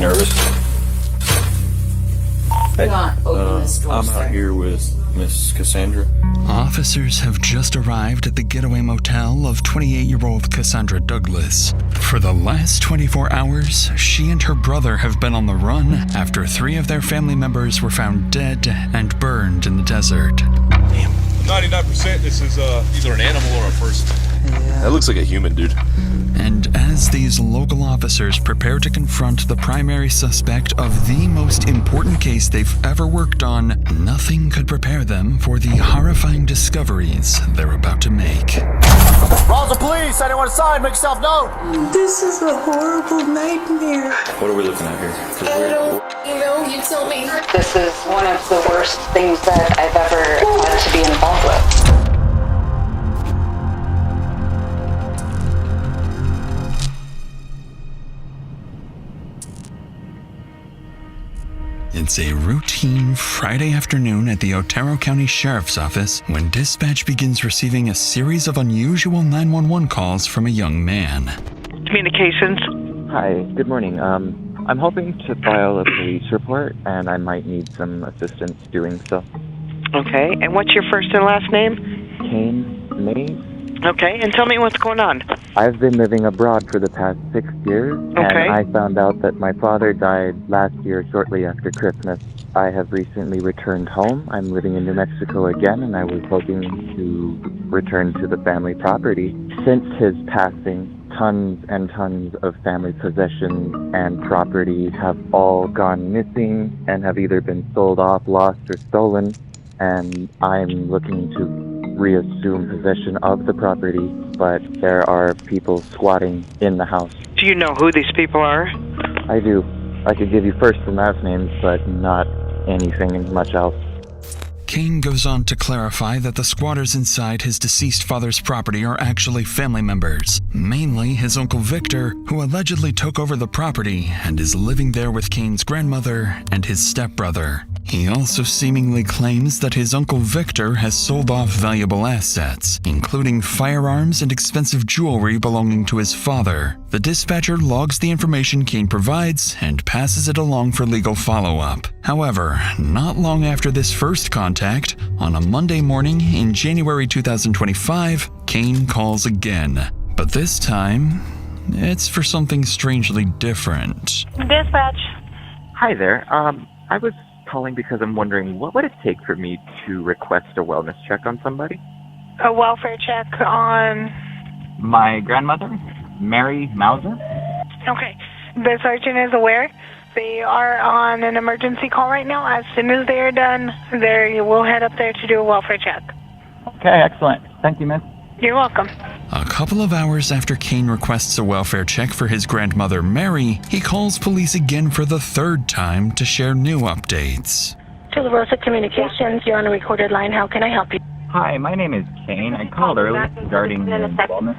nervous? Hey, Not open this door, I'm sir. out here with Miss Cassandra. Officers have just arrived at the getaway motel of 28-year-old Cassandra Douglas. For the last 24 hours, she and her brother have been on the run after 3 of their family members were found dead and burned in the desert. 99% this is either an animal or a person. That looks like a human, dude. And as these local officers prepare to confront the primary suspect of the most important case they've ever worked on, nothing could prepare them for the horrifying discoveries they're about to make. Calls the police! Anyone inside, make yourself known! This is a horrible nightmare. What are we looking at here? 'Cause I don't know, you tell me. This is one of the worst things that I've ever had to be involved with. It's a routine Friday afternoon at the Otero County Sheriff's Office when dispatch begins receiving a series of unusual 911 calls from a young man. Communications. Hi, good morning. I'm hoping to file a police report, and I might need some assistance doing so. Okay, and what's your first and last name? Kane Mayes. Okay, and tell me what's going on. I've been living abroad for the past 6 years, Okay. and I found out that my father died last year shortly after Christmas. I have recently returned home. I'm living in New Mexico again, and I was hoping to return to the family property. Since his passing, tons and tons of family possessions and property have all gone missing and have either been sold off, lost, or stolen, and I'm looking to reassume possession of the property, but there are people squatting in the house. Do you know who these people are? I do. I could give you first and last names, but not anything much else. Kane goes on to clarify that the squatters inside his deceased father's property are actually family members, mainly his Uncle Victor, who allegedly took over the property and is living there with Kane's grandmother and his stepbrother. He also seemingly claims that his Uncle Victor has sold off valuable assets, including firearms and expensive jewelry belonging to his father. The dispatcher logs the information Kane provides and passes it along for legal follow-up. However, not long after this first contact, on a Monday morning in January 2025, Kane calls again. But this time, it's for something strangely different. Dispatch. Hi there. I was calling because I'm wondering, what would it take for me to request a wellness check on somebody? A welfare check on... My grandmother, Mary Mauser. Okay. The sergeant is aware. They are on an emergency call right now. As soon as they are done, we'll head up there to do a welfare check. Okay, excellent. Thank you, miss. You're welcome. A couple of hours after Kane requests a welfare check for his grandmother Mary, he calls police again for the third time to share new updates. To the Rosa Communications, you're on a recorded line. How can I help you? Hi, my name is Kane. I called earlier regarding wellness.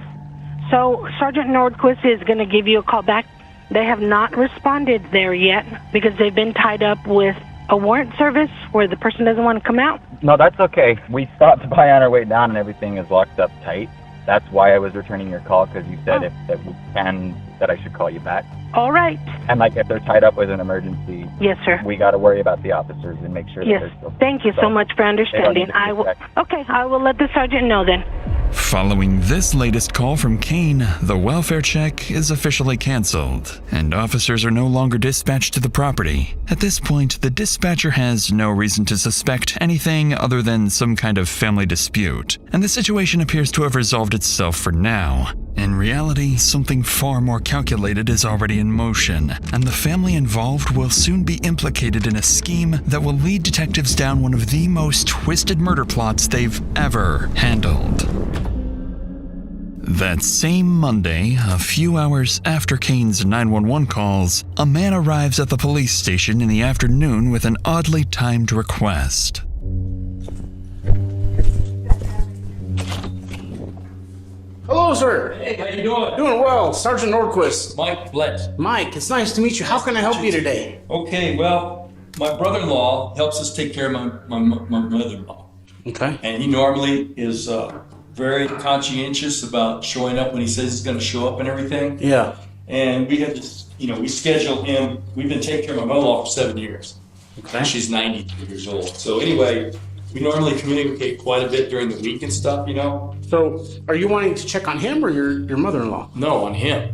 So Sergeant Nordquist is going to give you a call back. They have not responded there yet because they've been tied up with a warrant service where the person doesn't want to come out. No, that's okay. We stopped by on our way down and everything is locked up tight. That's why I was returning your call, because you said if we can, that I should call you back. All right. And like if they're tied up with an emergency, Yes, sir. we got to worry about the officers and make sure that Yes. they're still... Thank you so much for understanding. need to I will. check. Okay, I will let the sergeant know then. Following this latest call from Kane, the welfare check is officially canceled, and officers are no longer dispatched to the property. At this point, the dispatcher has no reason to suspect anything other than some kind of family dispute, and the situation appears to have resolved itself for now. In reality, something far more calculated is already in motion, and the family involved will soon be implicated in a scheme that will lead detectives down one of the most twisted murder plots they've ever handled. That same Monday, a few hours after Kane's 911 calls, a man arrives at the police station in the afternoon with an oddly timed request. Hello, sir. Hey, how you doing? Doing well. Sergeant Nordquist. Mike Blitz. Mike, it's nice to meet you. How can I help you today? Okay, well, my brother-in-law helps us take care of my mother-in-law. Okay. And he normally is very conscientious about showing up when he says he's going to show up and everything. Yeah. And we had to, we scheduled him. We've been taking care of my mother-in-law for 7 years. Okay. She's 92 years old. So anyway, we normally communicate quite a bit during the week and stuff, So, are you wanting to check on him or your mother-in-law? No, on him.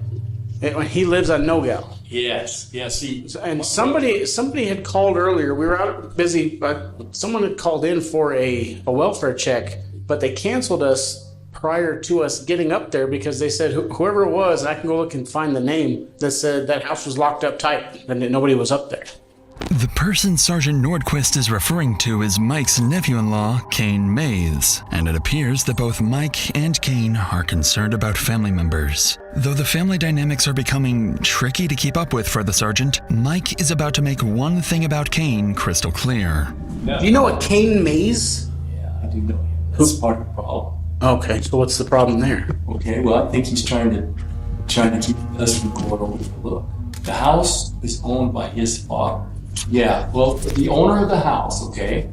He lives on No Gal. Yes. See. And somebody had called earlier. We were out busy, but someone had called in for a welfare check, but they canceled us prior to us getting up there because they said whoever it was, and I can go look and find the name, that said that house was locked up tight and that nobody was up there. The person Sergeant Nordquist is referring to is Mike's nephew-in-law, Kane Mayes, and it appears that both Mike and Kane are concerned about family members. Though the family dynamics are becoming tricky to keep up with for the sergeant, Mike is about to make one thing about Kane crystal clear. Do you know a Kane Mayes? Yeah, I do know him. That's part of the problem. Okay, so what's the problem there? Okay, well, I think he's trying to keep us from going over the look. The house is owned by his father. Yeah, well, the owner of the house, okay,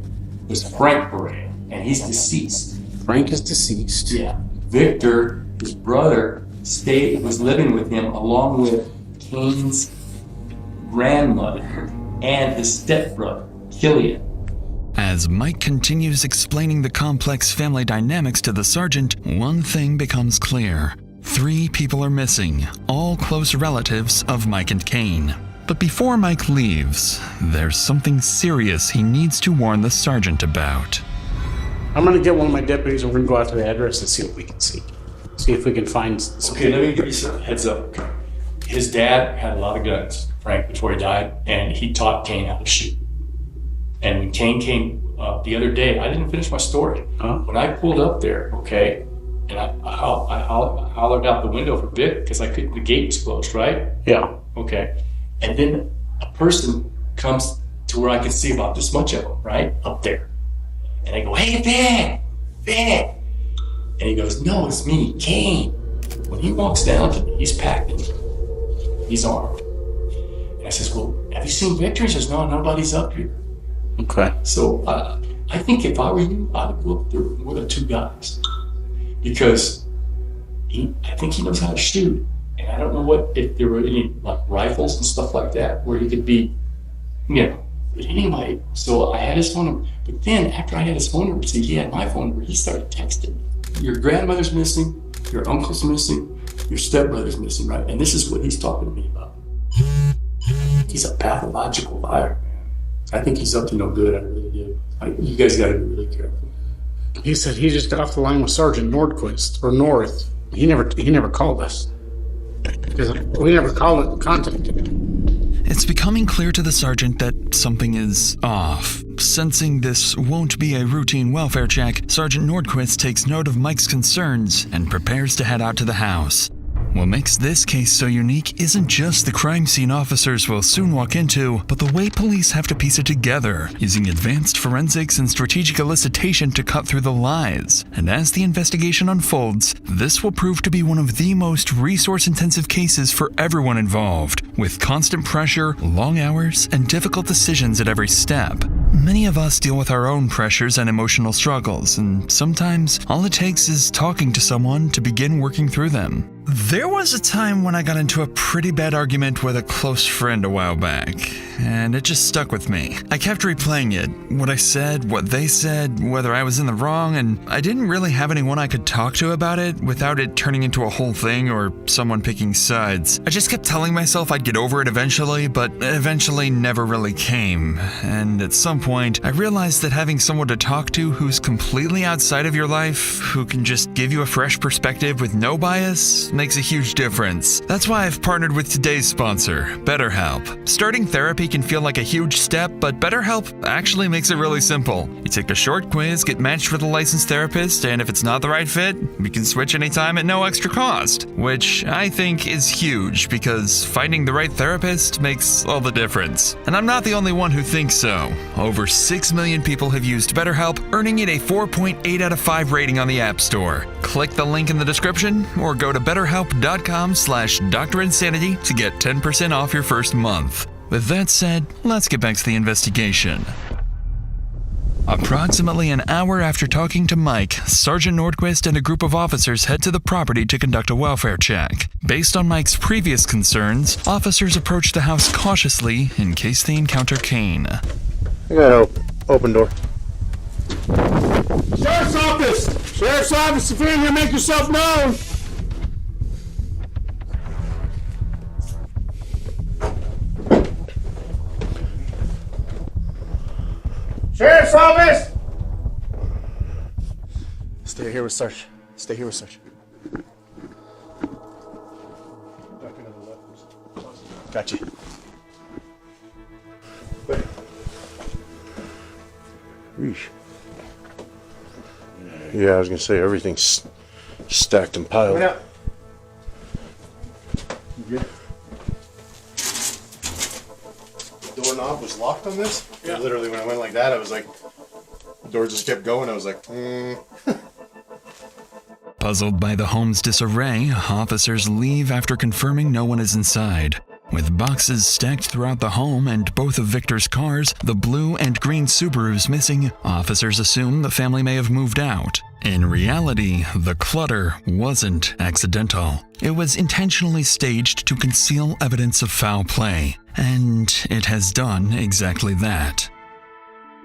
was Frank Perea, and he's deceased. Frank is deceased. Yeah. Victor, his brother, was living with him along with Kane's grandmother and his stepbrother, Killian. As Mike continues explaining the complex family dynamics to the sergeant, one thing becomes clear. 3 people are missing, all close relatives of Mike and Kane. But before Mike leaves, there's something serious he needs to warn the sergeant about. I'm going to get one of my deputies and we're going to go out to the address and see what we can see. See if we can find something. Okay, let me give you some heads up. His dad had a lot of guns, Frank, before he died, and he taught Kane how to shoot. And when Kane came the other day, I didn't finish my story. Huh? When I pulled up there, okay, and I hollered out the window for Vic because the gate was closed, right? Yeah. Okay. And then a person comes to where I can see about this much of them, right? Up there. And I go, hey, Vic. And he goes, no, it's me, Kane. When he walks down to me, he's packed in. He's armed. And I says, well, have you seen Victor? He says, no, nobody's up here. Okay. So I think if I were you, I would go up there with more than 2 guys. Because I think he knows how to shoot. And I don't know if there were any like rifles and stuff like that where he could be, but anyway, so I had his phone number. But then after I had his phone number, see, he had my phone number, he started texting me. Your grandmother's missing, your uncle's missing, your stepbrother's missing, right? And this is what he's talking to me about. He's a pathological liar, man. I think he's up to no good, I really do. You guys gotta be really careful. He said he just got off the line with Sergeant Nordquist, or North. He never called us. We never contacted him. It's becoming clear to the sergeant that something is off. Sensing this won't be a routine welfare check, Sergeant Nordquist takes note of Mike's concerns and prepares to head out to the house. What makes this case so unique isn't just the crime scene officers will soon walk into, but the way police have to piece it together, using advanced forensics and strategic elicitation to cut through the lies. And as the investigation unfolds, this will prove to be one of the most resource-intensive cases for everyone involved, with constant pressure, long hours, and difficult decisions at every step. Many of us deal with our own pressures and emotional struggles, and sometimes all it takes is talking to someone to begin working through them. There was a time when I got into a pretty bad argument with a close friend a while back, and it just stuck with me. I kept replaying it, what I said, what they said, whether I was in the wrong, and I didn't really have anyone I could talk to about it without it turning into a whole thing or someone picking sides. I just kept telling myself I'd get over it eventually, but eventually never really came. And at some point, I realized that having someone to talk to who's completely outside of your life, who can just give you a fresh perspective with no bias, makes a huge difference. That's why I've partnered with today's sponsor, BetterHelp. Starting therapy can feel like a huge step, but BetterHelp actually makes it really simple. You take a short quiz, get matched with a licensed therapist, and if it's not the right fit, we can switch anytime at no extra cost, which I think is huge because finding the right therapist makes all the difference. And I'm not the only one who thinks so. Over 6 million people have used BetterHelp, earning it a 4.8 out of 5 rating on the App Store. Click the link in the description or go to BetterHelp.com/DrInsanity to get 10% off your first month. With that said, let's get back to the investigation. Approximately an hour after talking to Mike, Sergeant Nordquist and a group of officers head to the property to conduct a welfare check. Based on Mike's previous concerns, officers approach the house cautiously in case they encounter Kane. I got an open door. Sheriff's office! Sheriff's office, if you're in here, make yourself known! Sheriff's office! Stay here with Sarge. Stay here with Sarge. Got you. Yeesh. Yeah, I was gonna say everything's stacked and piled. You good? The doorknob was locked on this. Yeah. Literally, when I went like that, I was like, the door just kept going. I was like, Puzzled by the home's disarray, officers leave after confirming no one is inside. With boxes stacked throughout the home and both of Victor's cars, the blue and green Subarus missing, officers assume the family may have moved out. In reality, the clutter wasn't accidental. It was intentionally staged to conceal evidence of foul play, and it has done exactly that.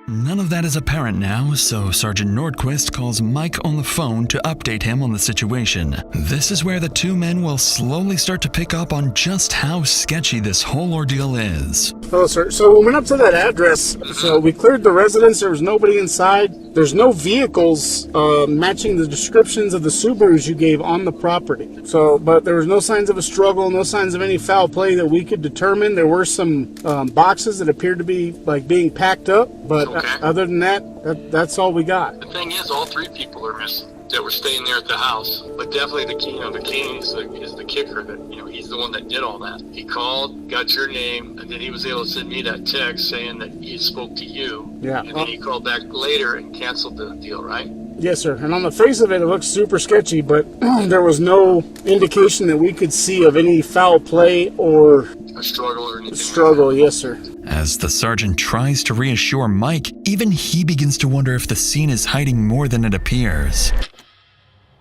None of that is apparent now, so Sergeant Nordquist calls Mike on the phone to update him on the situation. This is where the two men will slowly start to pick up on just how sketchy this whole ordeal is. Hello, sir. So we went up to that address. So we cleared the residence. There was nobody inside. There's no vehicles matching the descriptions of the Subarus you gave on the property. So, but there was no signs of a struggle, no signs of any foul play that we could determine. There were some boxes that appeared to be like being packed up, but other than that, that's all we got. The thing is, all three people are missing that were staying there at the house. But definitely the King is the kicker. That he's the one that did all that. He called, got your name, and then he was able to send me that text saying that he spoke to you. Yeah. And then he called back later and canceled the deal, right? Yes, sir. And on the face of it, it looks super sketchy, but there was no indication that we could see of any foul play or A struggle or anything. Struggle, yes, sir. As the sergeant tries to reassure Mike, even he begins to wonder if the scene is hiding more than it appears.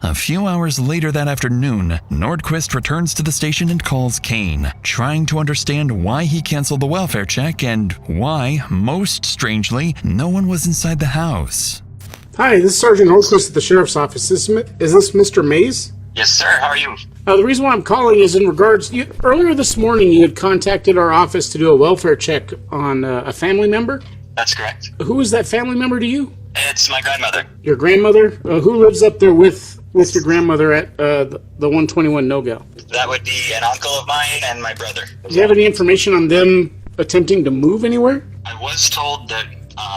A few hours later that afternoon, Nordquist returns to the station and calls Kane, trying to understand why he canceled the welfare check and why, most strangely, no one was inside the house. Hi, this is Sergeant Nordquist at the Sheriff's Office. Is this Mr. Mayes? Yes, sir. How are you? The reason why I'm calling is in regards... earlier this morning, you had contacted our office to do a welfare check on a family member. That's correct. Who is that family member to you? It's my grandmother. Your grandmother? Who lives up there with your grandmother at the 121 No-Go? That would be an uncle of mine and my brother. Do you have any information on them attempting to move anywhere? I was told that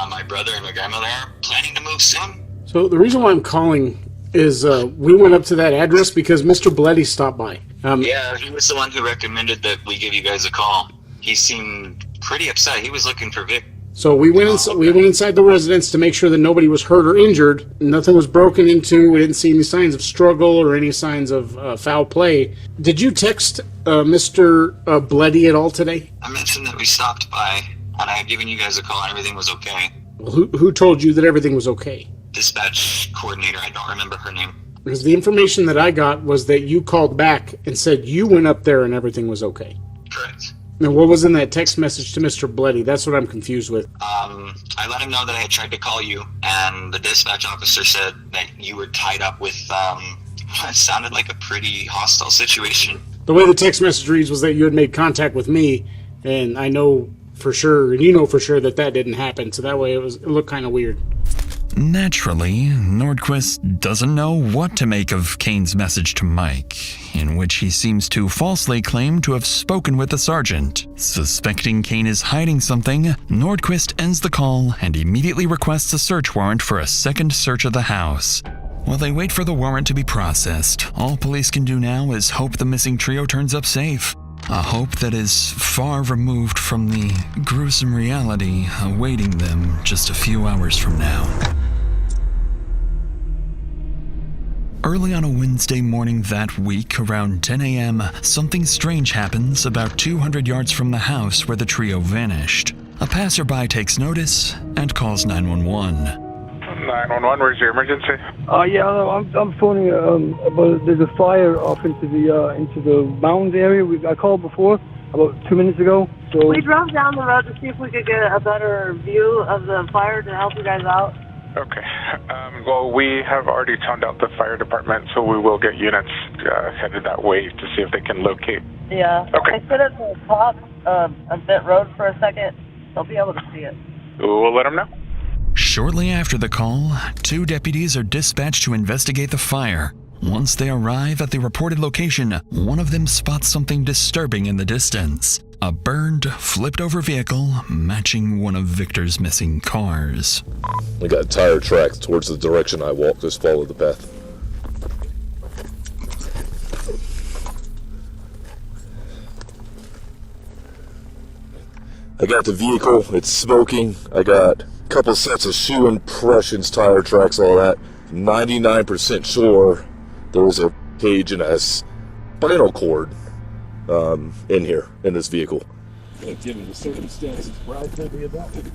my brother and my grandmother are planning to move soon. So the reason why I'm calling is we went up to that address because Mr. Bleddy stopped by. Yeah, he was the one who recommended that we give you guys a call. He seemed pretty upset. He was looking for Vic. So we went inside the residence to make sure that nobody was hurt or injured. Nothing was broken into. We didn't see any signs of struggle or any signs of foul play. Did you text Mr. Bleddy at all today? I mentioned that we stopped by and I had given you guys a call and everything was okay. Well, who told you that everything was okay? Dispatch coordinator. I don't remember her name. Because the information that I got was that you called back and said you went up there and everything was okay. Correct. Now, what was in that text message to Mr. Bleddy? That's what I'm confused with. I let him know that I had tried to call you, and the dispatch officer said that you were tied up with, what sounded like a pretty hostile situation. The way the text message reads was that you had made contact with me, and I know for sure, and you know for sure that didn't happen, so that way it looked kind of weird. Naturally, Nordquist doesn't know what to make of Kane's message to Mike, in which he seems to falsely claim to have spoken with the sergeant. Suspecting Kane is hiding something, Nordquist ends the call and immediately requests a search warrant for a second search of the house. While they wait for the warrant to be processed, all police can do now is hope the missing trio turns up safe. A hope that is far removed from the gruesome reality awaiting them just a few hours from now. Early on a Wednesday morning that week, around 10 a.m., something strange happens about 200 yards from the house where the trio vanished. A passerby takes notice and calls 911. 911, where's your emergency? Yeah, I'm phoning about there's a fire off into the mountains area. I called before about 2 minutes ago. So we drove down the road to see if we could get a better view of the fire to help you guys out. Okay. Well, we have already toned out the fire department, so we will get units headed that way to see if they can locate. Yeah. Okay. I sit at the top of that road for a second. They'll be able to see it. We'll let them know. Shortly after the call, 2 deputies are dispatched to investigate the fire. Once they arrive at the reported location, one of them spots something disturbing in the distance. A burned, flipped-over vehicle matching one of Victor's missing cars. We got tire tracks towards the direction I walked. Just follow the path. I got the vehicle. It's smoking. I got a couple sets of shoe impressions, tire tracks, all that. 99% sure there was a cage and a spinal cord in here, in this vehicle. Given the circumstances, Brad told me about it.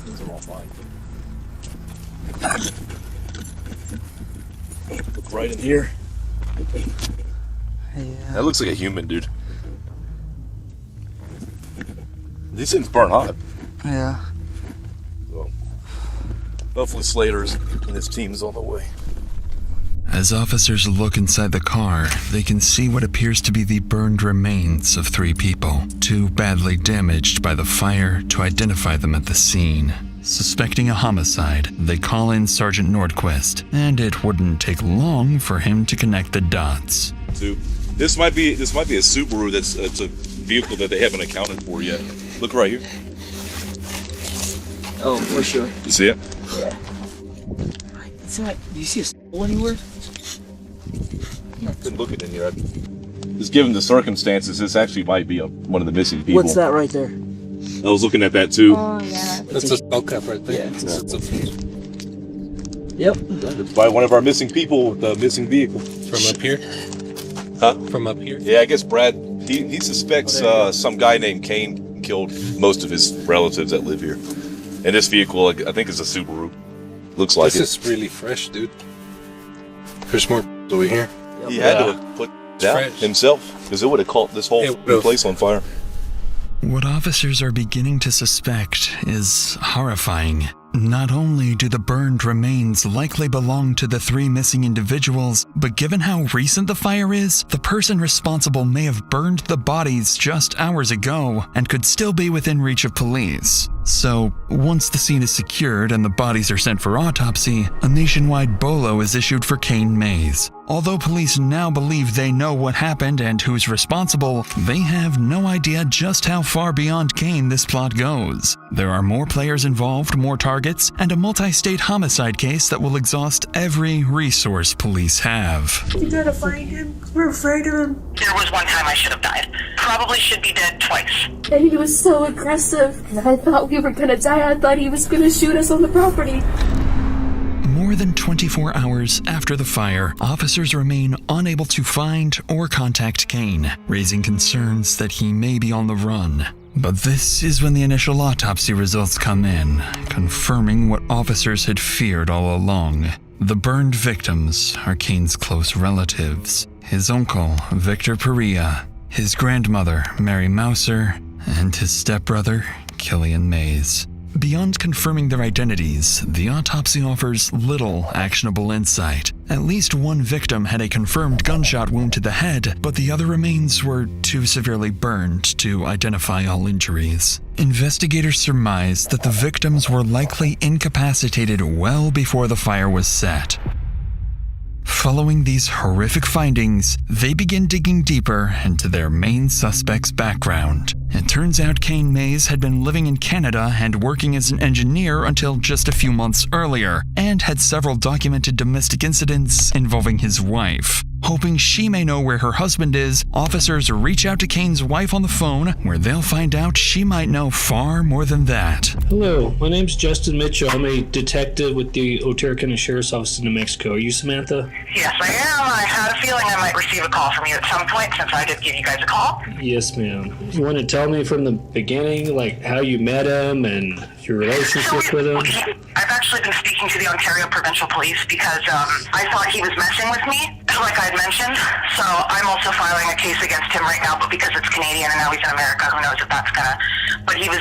These are all fine. Look right in here. That looks like a human, dude. These things burn hot. Yeah. So, hopefully Slater's and his team's on the way. As officers look inside the car, they can see what appears to be the burned remains of 3 people, too badly damaged by the fire to identify them at the scene. Suspecting a homicide, they call in Sergeant Nordquist, and it wouldn't take long for him to connect the dots. This might be a Subaru it's a vehicle that they haven't accounted for yet. Look right here. Oh, for sure. You see it? Yeah. It's not, do you see a soul anywhere? I've been looking in here. Just given the circumstances, this actually might be one of the missing people. What's that right there? I was looking at that too. Oh, yeah. That's a skull cap right there. Yeah. Yep. It's by one of our missing people with the missing vehicle. From up here? Huh? From up here? Yeah, I guess Brad, he suspects some guy named Kane killed most of his relatives that live here. And this vehicle, I think, is a Subaru. Looks like this is really fresh, dude. There's more over here. He had to have put it out himself, because it would have caught this whole place on fire. What officers are beginning to suspect is horrifying. Not only do the burned remains likely belong to the 3 missing individuals, but given how recent the fire is, the person responsible may have burned the bodies just hours ago and could still be within reach of police. So, once the scene is secured and the bodies are sent for autopsy, a nationwide BOLO is issued for Kane Mayes. Although police now believe they know what happened and who's responsible, they have no idea just how far beyond Kane this plot goes. There are more players involved, more targets, and a multi-state homicide case that will exhaust every resource police have. You gotta find him. We're afraid of him. There was one time I should have died. Probably should be dead twice. And he was so aggressive. And I thought we were gonna die. I thought he was gonna shoot us on the property. More than 24 hours after the fire, officers remain unable to find or contact Kane, raising concerns that he may be on the run. But this is when the initial autopsy results come in, confirming what officers had feared all along. The burned victims are Kane's close relatives, his uncle, Victor Perea, his grandmother, Mary Mouser, and his stepbrother, Killian Mayes. Beyond confirming their identities, the autopsy offers little actionable insight. At least one victim had a confirmed gunshot wound to the head, but the other remains were too severely burned to identify all injuries. Investigators surmised that the victims were likely incapacitated well before the fire was set. Following these horrific findings, they begin digging deeper into their main suspect's background. It turns out Kane Mayes had been living in Canada and working as an engineer until just a few months earlier, and had several documented domestic incidents involving his wife. Hoping she may know where her husband is, officers reach out to Kane's wife on the phone, where they'll find out she might know far more than that. Hello, my name's Justin Mitchell. I'm a detective with the Otero County Sheriff's Office in New Mexico. Are you Samantha? Yes, I am. I had a feeling I might receive a call from you at some point since I did give you guys a call. Yes, ma'am. You want to tell me from the beginning, like how you met him and your relationship with him? I've actually been speaking to the Ontario Provincial Police because I thought he was messing with me, like I had mentioned. So I'm also filing a case against him right now, but because it's Canadian and now he's in America, who knows if that's gonna... But he was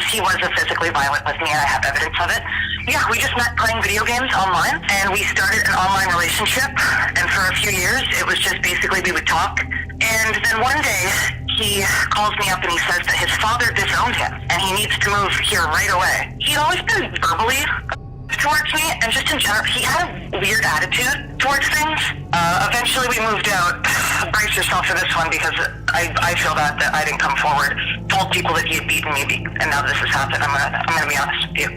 physically violent with me, and I have evidence of it. Yeah, we just met playing video games online, and we started an online relationship, and for a few years, it was just basically we would talk. And then one day, he calls me up and he says that his father disowned him, and he needs to move here right away. He'd always been verbally towards me, and just in general, he had a weird attitude towards things. Eventually we moved out. Brace yourself for this one, because I feel bad that I didn't come forward, told people that he had beaten me, and now this has happened. I'm gonna be honest with you.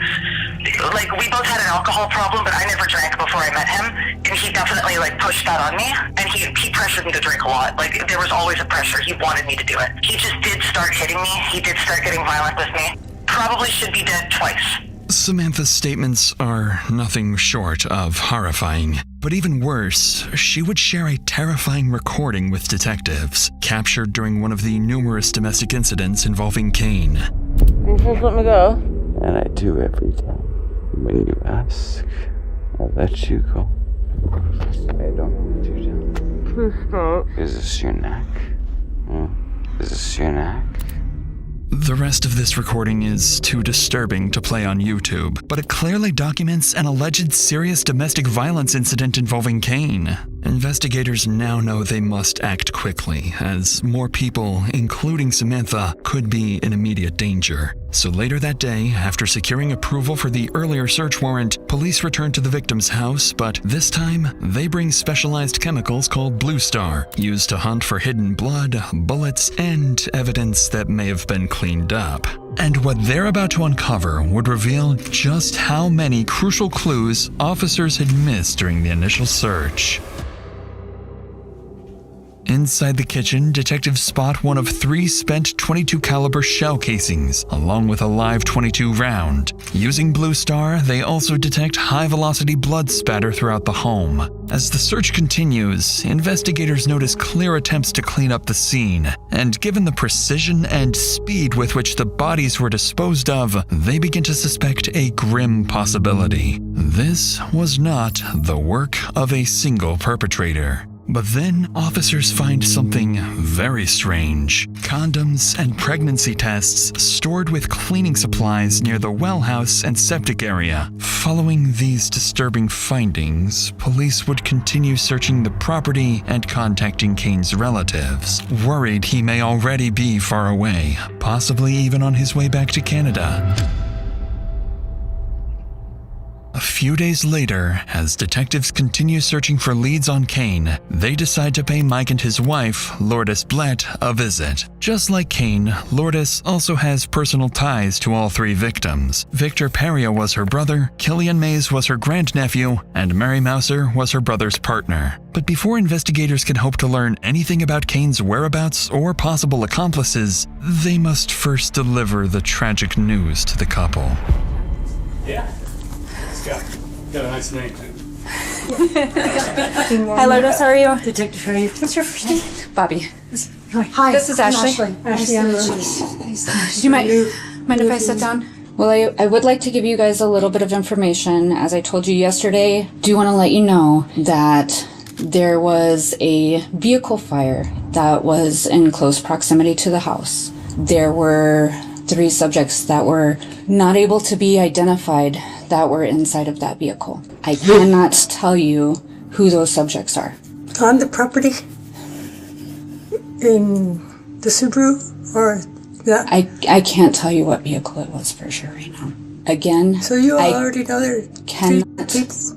Like, we both had an alcohol problem, but I never drank before I met him, and he definitely, like, pushed that on me, and he pressured me to drink a lot. Like, there was always a pressure. He wanted me to do it. He just did start hitting me. He did start getting violent with me. Probably should be dead twice. Samantha's statements are nothing short of horrifying. But even worse, she would share a terrifying recording with detectives, captured during one of the numerous domestic incidents involving Kane. You just let me go. And I do every time. When you ask, I let you go. I don't want you to. Please stop. Is this your neck? Is this your neck? The rest of this recording is too disturbing to play on YouTube, but it clearly documents an alleged serious domestic violence incident involving Kane. Investigators now know they must act quickly, as more people, including Samantha, could be in immediate danger. So later that day, after securing approval for the earlier search warrant, police return to the victim's house, but this time, they bring specialized chemicals called Blue Star, used to hunt for hidden blood, bullets, and evidence that may have been cleaned up. And what they're about to uncover would reveal just how many crucial clues officers had missed during the initial search. Inside the kitchen, detectives spot one of 3 spent .22 caliber shell casings, along with a live .22 round. Using Blue Star, they also detect high-velocity blood spatter throughout the home. As the search continues, investigators notice clear attempts to clean up the scene, and given the precision and speed with which the bodies were disposed of, they begin to suspect a grim possibility. This was not the work of a single perpetrator. But then, officers find something very strange. Condoms and pregnancy tests stored with cleaning supplies near the well house and septic area. Following these disturbing findings, police would continue searching the property and contacting Kane's relatives, worried he may already be far away, possibly even on his way back to Canada. A few days later, as detectives continue searching for leads on Kane, they decide to pay Mike and his wife, Lourdes Blett, a visit. Just like Kane, Lourdes also has personal ties to all 3 victims. Victor Perea was her brother, Killian Mayes was her grandnephew, and Mary Mouser was her brother's partner. But before investigators can hope to learn anything about Kane's whereabouts or possible accomplices, they must first deliver the tragic news to the couple. Yeah. Got a nice name. Hi, Lourdes. How are you? Detective, how are you? What's your first name? Bobby. Hi. This is Ashley. Ashley, I'm Do you mind if I sit down? Well, I would like to give you guys a little bit of information. As I told you yesterday, do want to let you know that there was a vehicle fire that was in close proximity to the house. There were 3 subjects that were not able to be identified that were inside of that vehicle. I cannot tell you who those subjects are. On the property? In the Subaru? Or that? I can't tell you what vehicle it was for sure right now. Again, so you already know there are 3 people?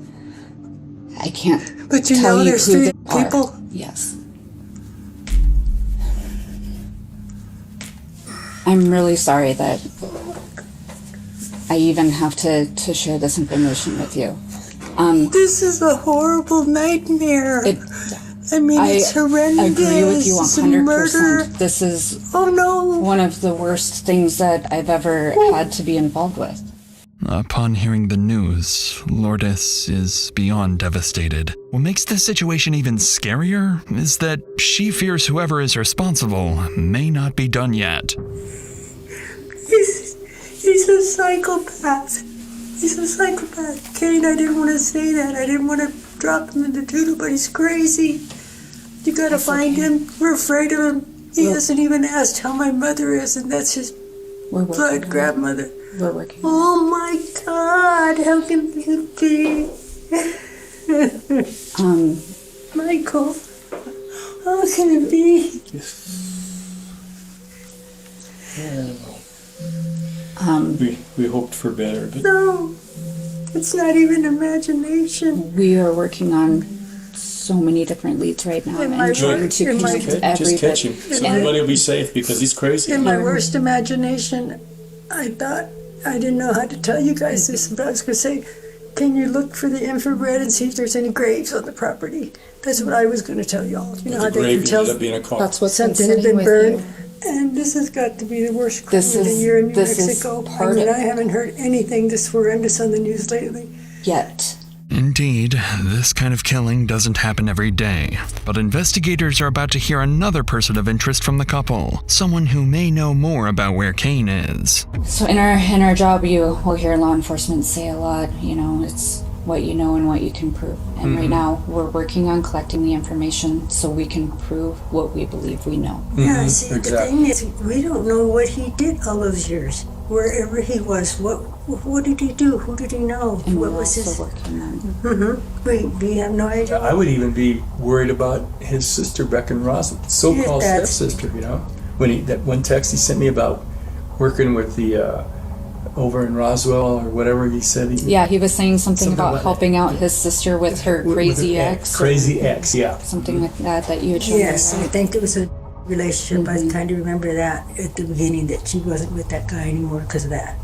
I can't But you tell know you there's who 3 they people? are. Yes. I'm really sorry that I even have to share this information with you. This is a horrible nightmare. It's horrendous. I agree with you 100%. Murder. This is one of the worst things that I've ever had to be involved with. Upon hearing the news, Lourdes is beyond devastated. What makes the situation even scarier is that she fears whoever is responsible may not be done yet. He's a psychopath. He's a psychopath. Kane, I didn't want to say that. I didn't want to drop him in the doodle, but he's crazy. You gotta find him. We're afraid of him. He hasn't even asked how my mother is, and that's his blood grandmother. We're working. Oh my God, how can you be? Michael, how can it be? We hoped for better, but No, it's not even imagination. We are working on so many different leads right now and trying to connect every just catch him. bit. So everybody will be safe because he's crazy. In my worst imagination, I thought, I didn't know how to tell you guys this, but I was going to say, can you look for the infrared and see if there's any graves on the property? That's what I was going to tell y'all. You know how they can tell That's what's something been had sitting been with burned. you. And this has got to be the worst crime This of the is- year in New this is Mexico. part I mean, of- I haven't heard anything this horrendous on the news lately. Yet. Indeed, this kind of killing doesn't happen every day, but investigators are about to hear another person of interest from the couple, someone who may know more about where Kane is. So in our job, you will hear law enforcement say a lot, it's what you know and what you can prove. And right now, we're working on collecting the information so we can prove what we believe we know. Yeah, see, the thing is, we don't know what he did all those years. Wherever he was, what did he do? Who did he know? And what we're was his? also working on We have no idea. I would even be worried about his sister, Becken Ross, so-called Yeah, that's- stepsister, When that one text he sent me about working with the, over in Roswell or whatever he said. he was saying something about like- helping out his sister with her crazy ex. Crazy ex, yeah. Something like that you had shown Yes, me. I think it was a relationship. I kind of remember that at the beginning, that she wasn't with that guy anymore because of that.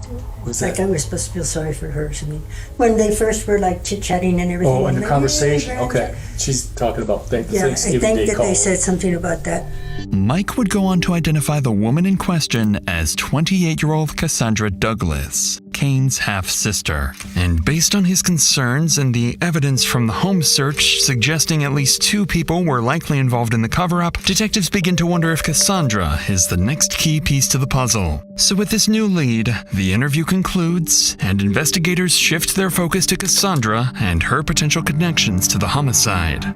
Was Like that? I was supposed to feel sorry for her. I mean, when they first were like chit-chatting and everything. Oh, in the like, conversation. "Hey, Okay. She's talking about Yeah, I Thanksgiving think Day that call. they said something about that. Mike would go on to identify the woman in question as 28-year-old Cassandra Douglas, Kane's half-sister. And based on his concerns and the evidence from the home search suggesting at least 2 people were likely involved in the cover-up, detectives begin to wonder if Cassandra is the next key piece to the puzzle. So with this new lead, the interview concludes, and investigators shift their focus to Cassandra and her potential connections to the homicide.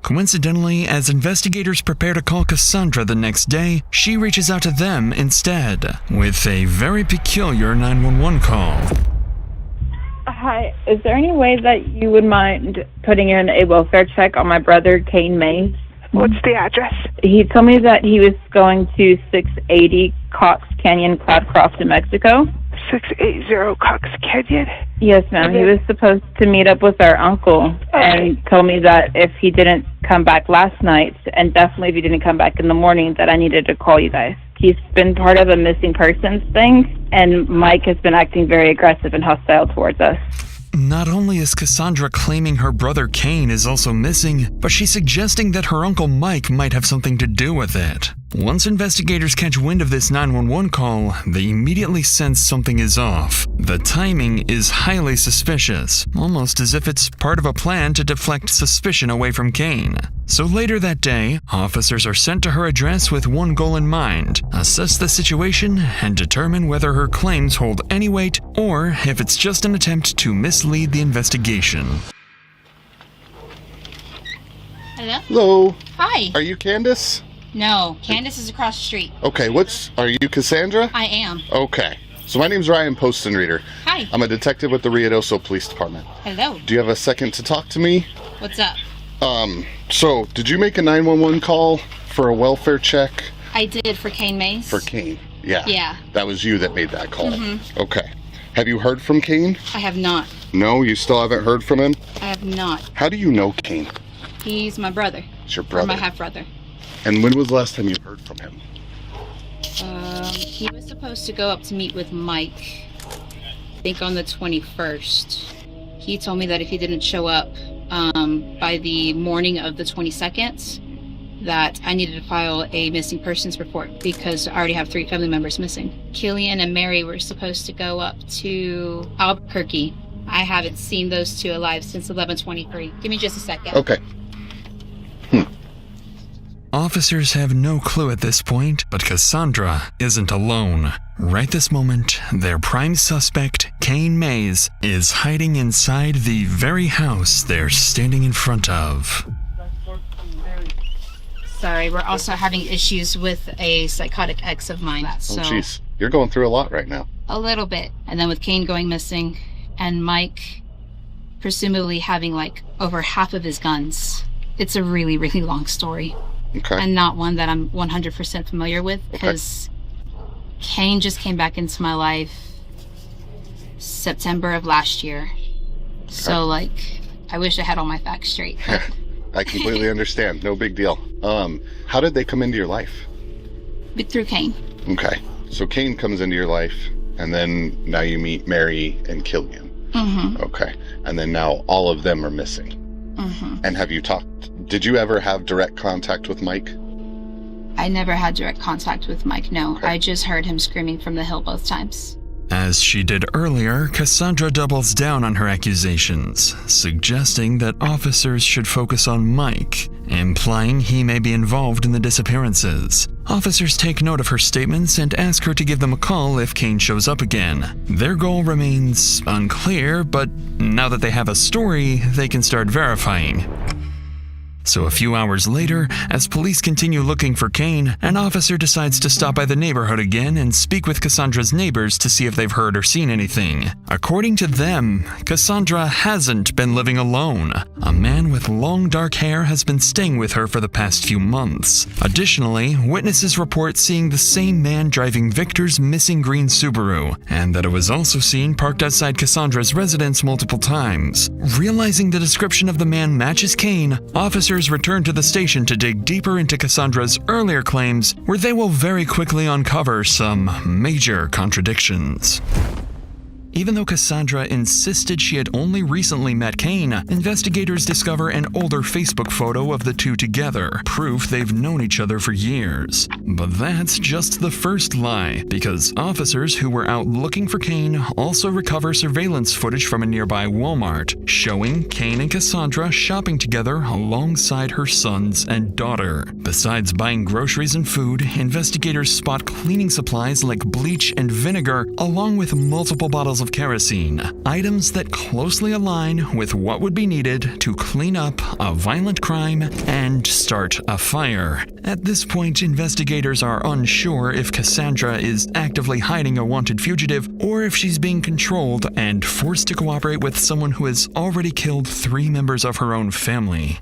Coincidentally, as investigators prepare to call Cassandra the next day, she reaches out to them instead, with a very peculiar 911 call. Hi, is there any way that you would mind putting in a welfare check on my brother, Kane Mayes? What's the address? He told me that he was going to 680 Cox Canyon, Cloudcroft, New Mexico. 680 Cox Canyon? Yes, ma'am. He was supposed to meet up with our uncle and told me that if he didn't come back last night, and definitely if he didn't come back in the morning, that I needed to call you guys. He's been part of a missing persons thing, and Mike has been acting very aggressive and hostile towards us. Not only is Cassandra claiming her brother Kane is also missing, but she's suggesting that her uncle Mike might have something to do with it. Once investigators catch wind of this 911 call, they immediately sense something is off. The timing is highly suspicious, almost as if it's part of a plan to deflect suspicion away from Kane. So later that day, officers are sent to her address with one goal in mind: assess the situation and determine whether her claims hold any weight or if it's just an attempt to mislead the investigation. Hello? Hello. Hi. Are you Candace? No, Candace is across the street. Okay, are you Cassandra? I am. Okay. So my name's Ryan Poston Reader. Hi. I'm a detective with the Ruidoso Police Department. Hello. Do you have a second to talk to me? What's up? So did you make a 911 call for a welfare check? I did for Kane Mayes. For Kane, yeah. Yeah. That was you that made that call. Mm-hmm. Okay. Have you heard from Kane? I have not. No, you still haven't heard from him? I have not. How do you know Kane? He's my brother. It's your Or brother. my half-brother. And when was the last time you heard from him? He was supposed to go up to meet with Mike, I think on the 21st. He told me that if he didn't show up by the morning of the 22nd, that I needed to file a missing persons report because I already have 3 family members missing. Killian and Mary were supposed to go up to Albuquerque. I haven't seen those 2 alive since 11/23. Give me just a second. Okay. Officers have no clue at this point, but Cassandra isn't alone. Right this moment, their prime suspect, Kane Mayes, is hiding inside the very house they're standing in front of. Sorry, we're also having issues with a psychotic ex of mine. So Oh, jeez. You're going through a lot right now. a little bit. And then with Kane going missing and Mike presumably having like over half of his guns. It's a really, really long story. Okay. And not one that I'm 100% familiar with because Kane just came back into my life September of last year. So like, I wish I had all my facts straight. I completely understand. No big deal. How did they come into your life? Through Kane. Okay. So Kane comes into your life, and then now you meet Mary and Killian. Mm-hmm. Okay. And then now all of them are missing. Mm-hmm. And have you talked? Did you ever have direct contact with Mike? I never had direct contact with Mike, no. I just heard him screaming from the hill both times. As she did earlier, Cassandra doubles down on her accusations, suggesting that officers should focus on Mike, implying he may be involved in the disappearances. Officers take note of her statements and ask her to give them a call if Kane shows up again. Their goal remains unclear, but now that they have a story, they can start verifying. So a few hours later, as police continue looking for Kane, an officer decides to stop by the neighborhood again and speak with Cassandra's neighbors to see if they've heard or seen anything. According to them, Cassandra hasn't been living alone. A man with long dark hair has been staying with her for the past few months. Additionally, witnesses report seeing the same man driving Victor's missing green Subaru, and that it was also seen parked outside Cassandra's residence multiple times. Realizing the description of the man matches Kane, officers return to the station to dig deeper into Cassandra's earlier claims, where they will very quickly uncover some major contradictions. Even though Cassandra insisted she had only recently met Kane, investigators discover an older Facebook photo of the two together, proof they've known each other for years. But that's just the first lie, because officers who were out looking for Kane also recover surveillance footage from a nearby Walmart, showing Kane and Cassandra shopping together alongside her sons and daughter. Besides buying groceries and food, investigators spot cleaning supplies like bleach and vinegar, along with multiple bottles of kerosene, items that closely align with what would be needed to clean up a violent crime and start a fire. At this point, investigators are unsure if Cassandra is actively hiding a wanted fugitive or if she's being controlled and forced to cooperate with someone who has already killed 3 members of her own family.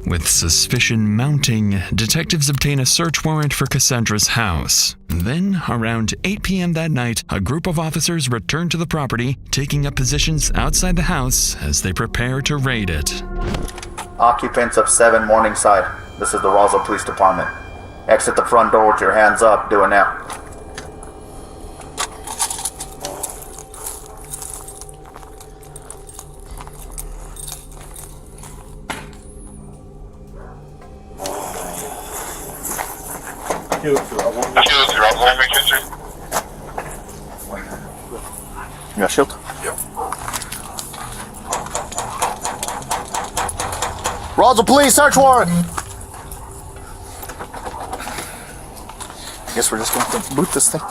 With suspicion mounting, detectives obtain a search warrant for Cassandra's house. Then, around 8 p.m. that night, a group of officers return to the property, taking up positions outside the house as they prepare to raid it. Occupants of 7 Morningside. This is the Roswell Police Department. Exit the front door with your hands up. Do it now. You got a shield? Yep. Roswell Police, search warrant! I guess we're just going to boot this thing.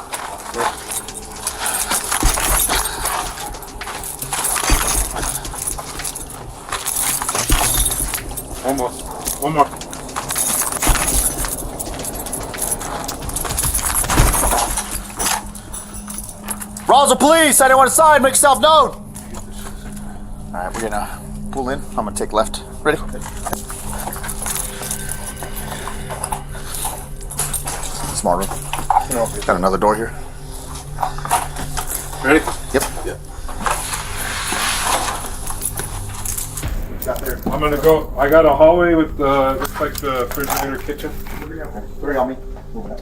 One more. Roswell Police, anyone inside, make yourself known! Alright, we're gonna pull in. I'm gonna take left. Ready? Small room. Got another door here. Ready? Yep. I'm gonna go. I got a hallway with looks like the refrigerator kitchen. 3 on me. Moving up.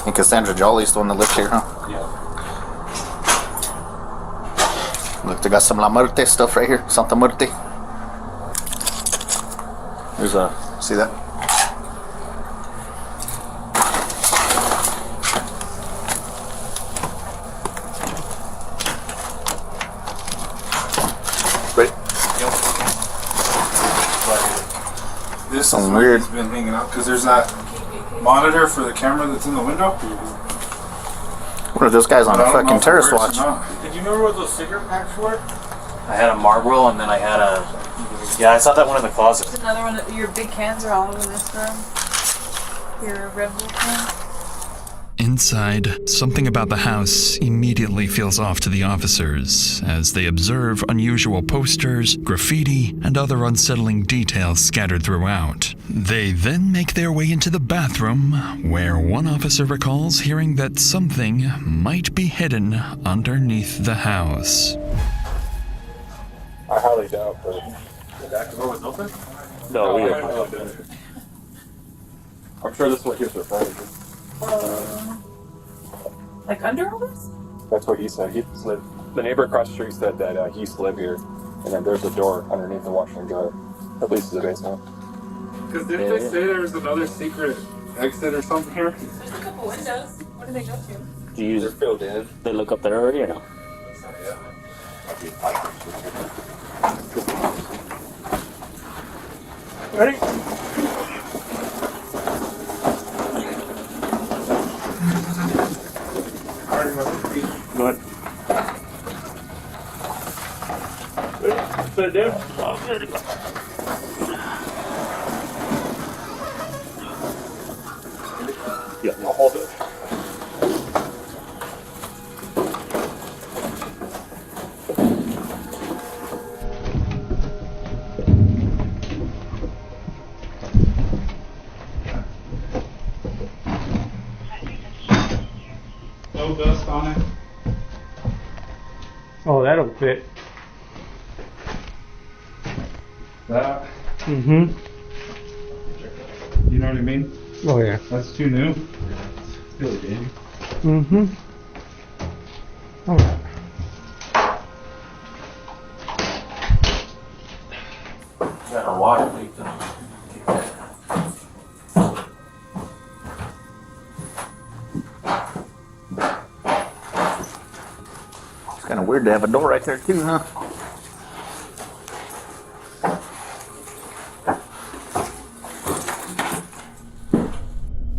And Cassandra Jolly's the one that lives here, huh? Yeah. Look, they got some La Muerte stuff right here. Santa Muerte. There's a, see that? Ready? This Something is where weird. he's been hanging out because there's that monitor for the camera that's in the window. What if this guy's on But a I don't know fucking if it terrorist works watch? or not. Did you remember what those cigarette packs were? I had a Marlboro and then I had a. Yeah, I saw that one in the closet. There's another one. Your big cans are all over this room. Your Red Bull can. Inside, something about the house immediately feels off to the officers as they observe unusual posters, graffiti, and other unsettling details scattered throughout. They then make their way into the bathroom, where one officer recalls hearing that something might be hidden underneath the house. I highly doubt, but the back door was open? No, we opened it. I'm sure this is what he was referring to. Like under all this? That's what he said. The neighbor across the street said that he used to live here, and then there's a door underneath the washer and dryer. At least the basement. Because didn't they say there was another secret exit or something here? There's a couple windows. What do they go to? They're filled in. They look up there already or no? Ready? Go ahead. Put it down. Yeah, I'll hold it. No dust on it. Oh, that'll fit. That. Mm-hmm. You know what I mean? Oh, yeah. That's too new. It's really big. Mm-hmm. All right. Got a water leak though. It's kind of weird to have a door right there too, huh?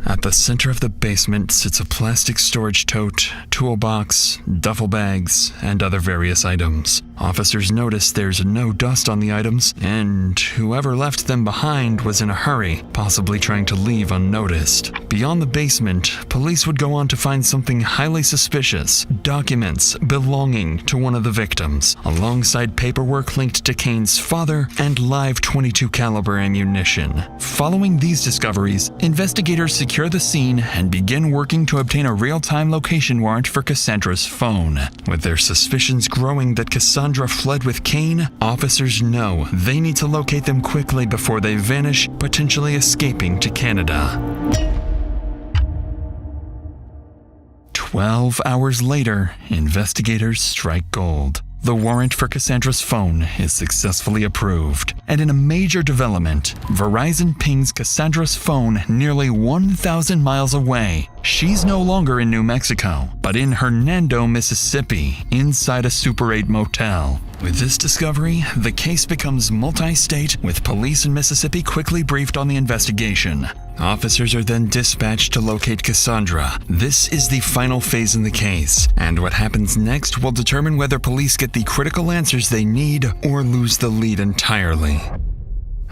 At the center of the basement sits a plastic storage tote, toolbox, duffel bags, and other various items. Officers notice there's no dust on the items, and whoever left them behind was in a hurry, possibly trying to leave unnoticed. Beyond the basement, police would go on to find something highly suspicious: documents belonging to one of the victims, alongside paperwork linked to Kane's father and live .22 caliber ammunition. Following these discoveries, investigators secure the scene and begin working to obtain a real-time location warrant for Cassandra's phone. With their suspicions growing that Cassandra fled with Kane, officers know they need to locate them quickly before they vanish, potentially escaping to Canada. 12 hours later, investigators strike gold. The warrant for Cassandra's phone is successfully approved, and in a major development, Verizon pings Cassandra's phone nearly 1,000 miles away. She's no longer in New Mexico, but in Hernando, Mississippi, inside a Super 8 motel. With this discovery, the case becomes multi-state, with police in Mississippi quickly briefed on the investigation. Officers are then dispatched to locate Cassandra. This is the final phase in the case, and what happens next will determine whether police get the critical answers they need or lose the lead entirely.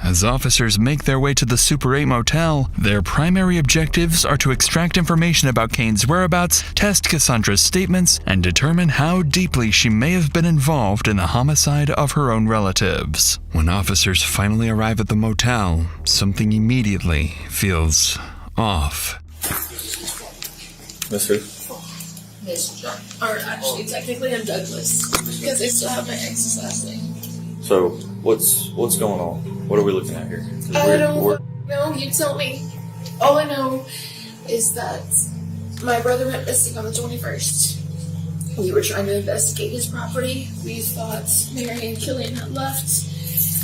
As officers make their way to the Super 8 motel, their primary objectives are to extract information about Kane's whereabouts, test Cassandra's statements, and determine how deeply she may have been involved in the homicide of her own relatives. When officers finally arrive at the motel, something immediately feels off. Miss who? Miss John. Or actually, technically, I'm Douglas because I still have my ex's last name. So, what's going on? What are we looking at here? I don't know. You tell me. All I know is that my brother went missing on the 21st. We were trying to investigate his property. We thought Mary and Killian had left,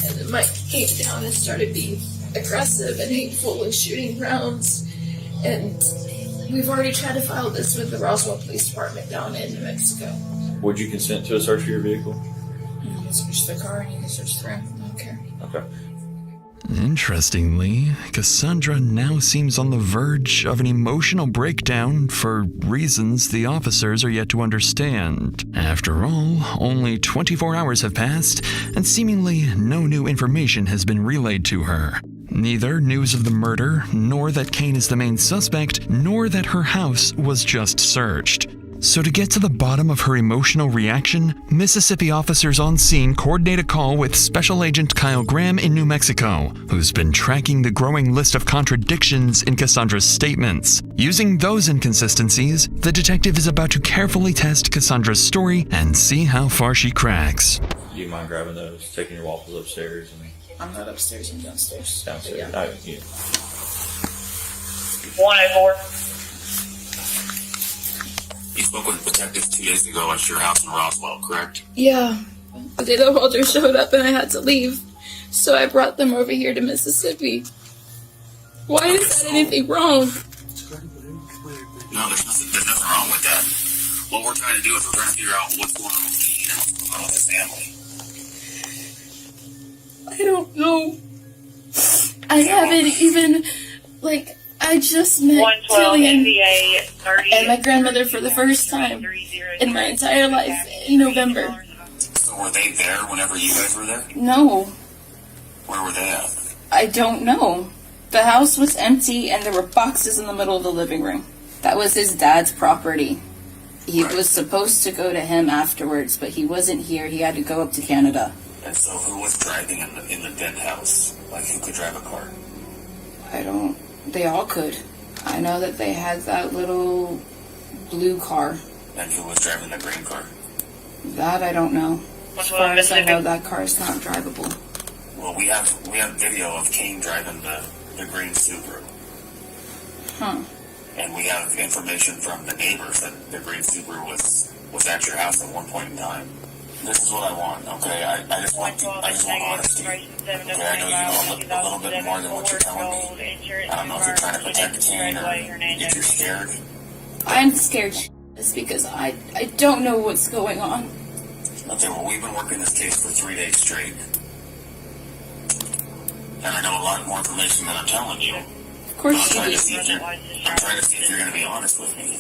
and then Mike came down and started being aggressive and hateful and shooting rounds. And we've already tried to file this with the Roswell Police Department down in New Mexico. Would you consent to a search for your vehicle? You can search the car and you can search the room. I don't care. Okay. Interestingly, Cassandra now seems on the verge of an emotional breakdown for reasons the officers are yet to understand. After all, only 24 hours have passed, and seemingly no new information has been relayed to her. Neither news of the murder, nor that Kane is the main suspect, nor that her house was just searched. So to get to the bottom of her emotional reaction, Mississippi officers on scene coordinate a call with Special Agent Kyle Graham in New Mexico, who's been tracking the growing list of contradictions in Cassandra's statements. Using those inconsistencies, the detective is about to carefully test Cassandra's story and see how far she cracks. Do you mind grabbing those, taking your waffles upstairs? I'm not upstairs, I'm downstairs. Downstairs? Yeah. All right, yeah. 104. You spoke with detectives 2 days ago at your house in Roswell, correct? Yeah. The day the Walter showed up and I had to leave. So I brought them over here to Mississippi. Why is that anything wrong? No, there's nothing wrong with that. What we're trying to do is we're trying to figure out what's going on with Kane and what's going on with his family. I don't know. I haven't even, I just met Killian and my grandmother for the first time in my entire life in November. So were they there whenever you guys were there? No, Where were they at? I don't know. The house was empty and there were boxes in the middle of the living room. That was his dad's property. He was supposed to go to him afterwards, but he wasn't here. He had to go up to Canada. And so who was driving in the dead house? Like, who could drive a car? They all could. I know that they had that little blue car. And who was driving the green car? That I don't know. As far as I know, that car is not drivable. Well, we have video of Kane driving the green Subaru. Huh. And we have information from the neighbors that the green Subaru was at your house at one point in time. This is what I want, okay? I just want honesty. Okay, I know you know a little bit more than what you're telling me. I don't know if you're trying to protect Kane or if you're scared. I'm scared it's because I don't know what's going on. Okay, well, we've been working this case for 3 days straight. And I know a lot more information than I'm telling you. Of course I'm trying you to see if you're going to be honest with me.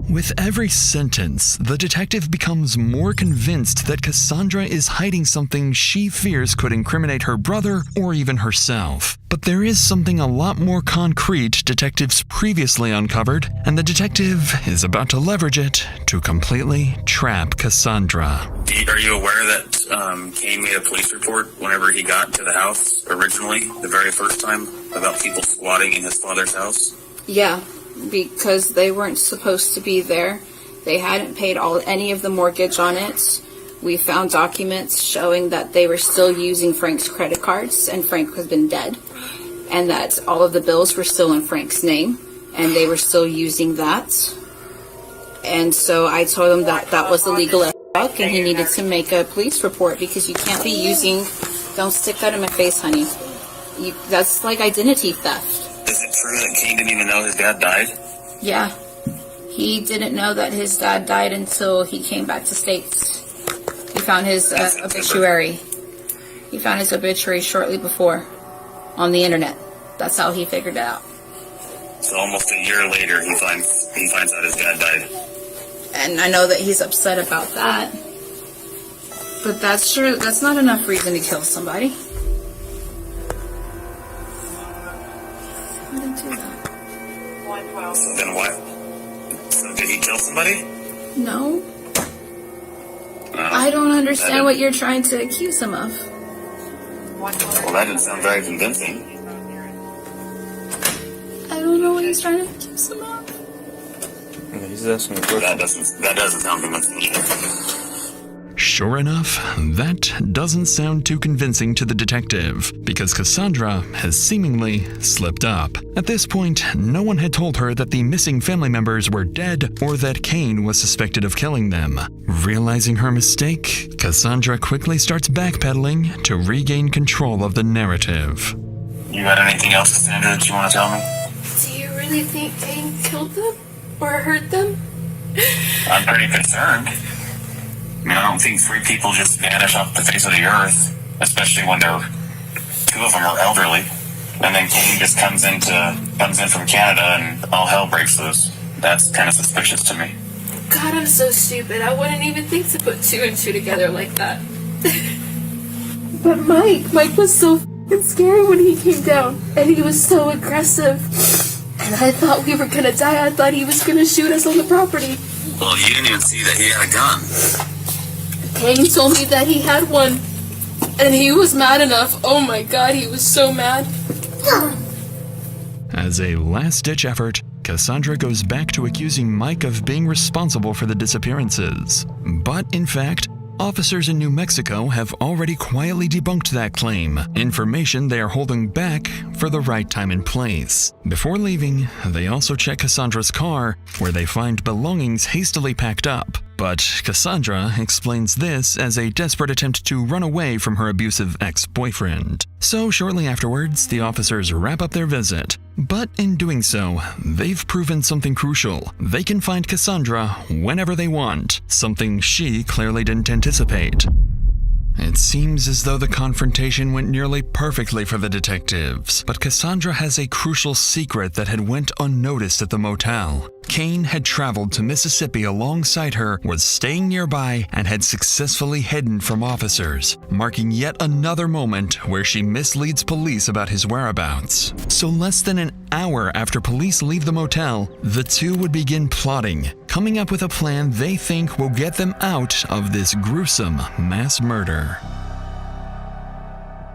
With every sentence, the detective becomes more convinced that Cassandra is hiding something she fears could incriminate her brother or even herself. But there is something a lot more concrete detectives previously uncovered, and the detective is about to leverage it to completely trap Cassandra. Are you aware that Kane made a police report whenever he got to the house originally, the very first time, about people squatting in his father's house? Yeah, because they weren't supposed to be there. They hadn't paid any of the mortgage on it. We found documents showing that they were still using Frank's credit cards, and Frank has been dead, and that all of the bills were still in Frank's name, and they were still using that. And so I told him that that was illegal as fuck, and he needed to make a police report because you can't be using. Don't stick that in my face, honey. That's like identity theft. Is it true that Kane didn't even know his dad died? Yeah. He didn't know that his dad died until he came back to States. He found his obituary. He found his obituary shortly before on the internet. That's how he figured it out. So almost a year later, he finds out his dad died. And I know that he's upset about that. But that's true. That's not enough reason to kill somebody. I didn't do that. So then what? So did he kill somebody? No. I don't understand what you're trying to accuse him of. Well, that didn't sound very convincing. I don't know what he's trying to accuse him of. He's asking a question. That doesn't sound convincing either. Sure enough, that doesn't sound too convincing to the detective, because Cassandra has seemingly slipped up. At this point, no one had told her that the missing family members were dead or that Kane was suspected of killing them. Realizing her mistake, Cassandra quickly starts backpedaling to regain control of the narrative. You got anything else, Cassandra, that you want to tell me? Do you really think Kane killed them? Or hurt them? I'm pretty concerned. I mean, I don't think 3 people just vanish off the face of the earth, especially when 2 of them are elderly. And then Kane just comes in from Canada and all hell breaks loose. That's kind of suspicious to me. God, I'm so stupid. I wouldn't even think to put 2 and 2 together like that. But Mike was so f***ing scary when he came down. And he was so aggressive. And I thought we were gonna die. I thought he was gonna shoot us on the property. Well, you didn't even see that he had a gun. Kane told me that he had one. And he was mad enough. Oh my God, he was so mad. As a last-ditch effort, Cassandra goes back to accusing Mike of being responsible for the disappearances. But in fact, officers in New Mexico have already quietly debunked that claim, information they are holding back for the right time and place. Before leaving, they also check Cassandra's car, where they find belongings hastily packed up. But Cassandra explains this as a desperate attempt to run away from her abusive ex-boyfriend. So shortly afterwards, the officers wrap up their visit. But in doing so, they've proven something crucial. They can find Cassandra whenever they want, something she clearly didn't anticipate. It seems as though the confrontation went nearly perfectly for the detectives, but Cassandra has a crucial secret that had went unnoticed at the motel. Kane had traveled to Mississippi alongside her, was staying nearby, and had successfully hidden from officers, marking yet another moment where she misleads police about his whereabouts. So less than an hour after police leave the motel, the two would begin plotting, coming up with a plan they think will get them out of this gruesome mass murder.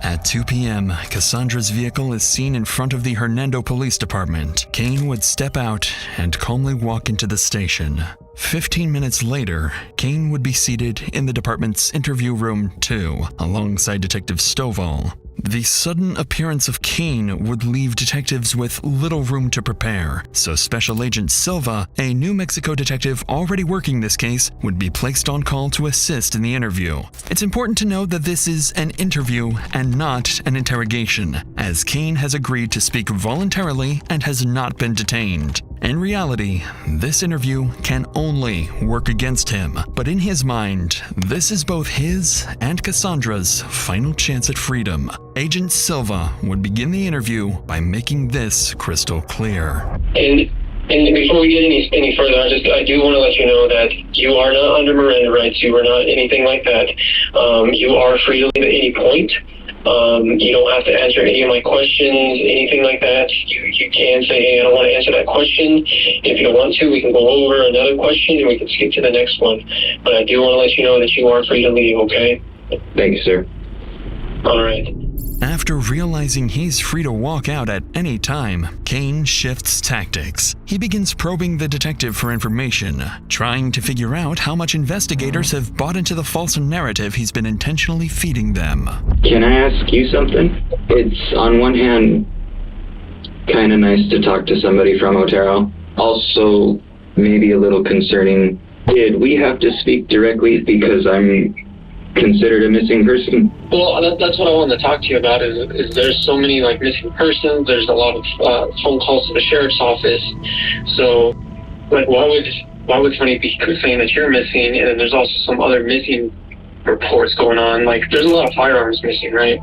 At 2 p.m., Cassandra's vehicle is seen in front of the Hernando Police Department. Kane would step out and calmly walk into the station. 15 minutes later, Kane would be seated in the department's interview room 2, alongside Detective Stovall. The sudden appearance of Kane would leave detectives with little room to prepare, so Special Agent Silva, a New Mexico detective already working this case, would be placed on call to assist in the interview. It's important to note that this is an interview and not an interrogation, as Kane has agreed to speak voluntarily and has not been detained. In reality, this interview can only work against him, but in his mind, this is both his and Cassandra's final chance at freedom. Agent Silva would begin the interview by making this crystal clear. And before we get any further, I do want to let you know that you are not under Miranda rights. You are not anything like that. You are free to leave at any point. You don't have to answer any of my questions, anything like that. You can say, hey, I don't want to answer that question. If you don't want to, we can go over another question and we can skip to the next one. But I do want to let you know that you are free to leave, okay? Thank you, sir. All right. After realizing he's free to walk out at any time, Kane shifts tactics. He begins probing the detective for information, trying to figure out how much investigators have bought into the false narrative he's been intentionally feeding them. Can I ask you something? It's, on one hand, kind of nice to talk to somebody from Otero. Also, maybe a little concerning. Did we have to speak directly because I'm considered a missing person? Well, that's what I wanted to talk to you about. Is there's so many like missing persons. There's a lot of phone calls to the sheriff's office. So, like, why would somebody be saying that you're missing? And then there's also some other missing reports going on. Like, there's a lot of firearms missing, right?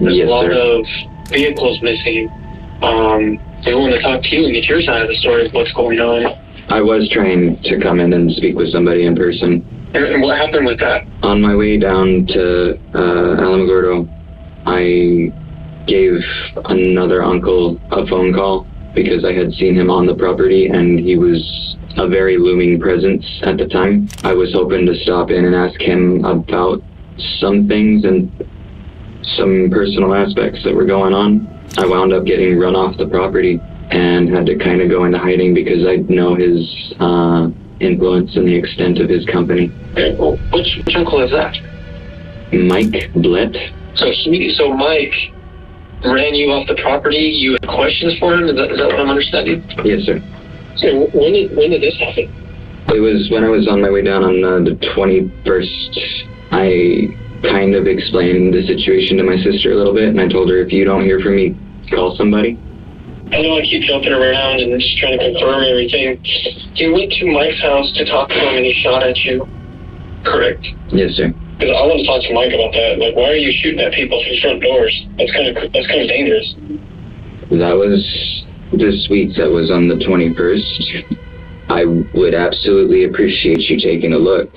There's a lot of vehicles missing. We want to talk to you and get your side of the story of what's going on. I was trying to come in and speak with somebody in person. And what happened with that? On my way down to Alamogordo, I gave another uncle a phone call because I had seen him on the property and he was a very looming presence at the time. I was hoping to stop in and ask him about some things and some personal aspects that were going on. I wound up getting run off the property and had to kind of go into hiding because I know his influence and the extent of his company. Okay, well, which uncle is that? Mike Blett. So Mike ran you off the property. You had questions for him. Is that what I'm understanding? Yes, sir. So when did this happen? It was when I was on my way down on the 21st. I kind of explained the situation to my sister a little bit, and I told her, if you don't hear from me, call somebody. I know I keep jumping around and just trying to confirm everything. You went to Mike's house to talk to him and he shot at you, correct? Yes, sir. Because I want to talk to Mike about that. Like, why are you shooting at people through front doors? That's kind of dangerous. That was the suite that was on the 21st. I would absolutely appreciate you taking a look.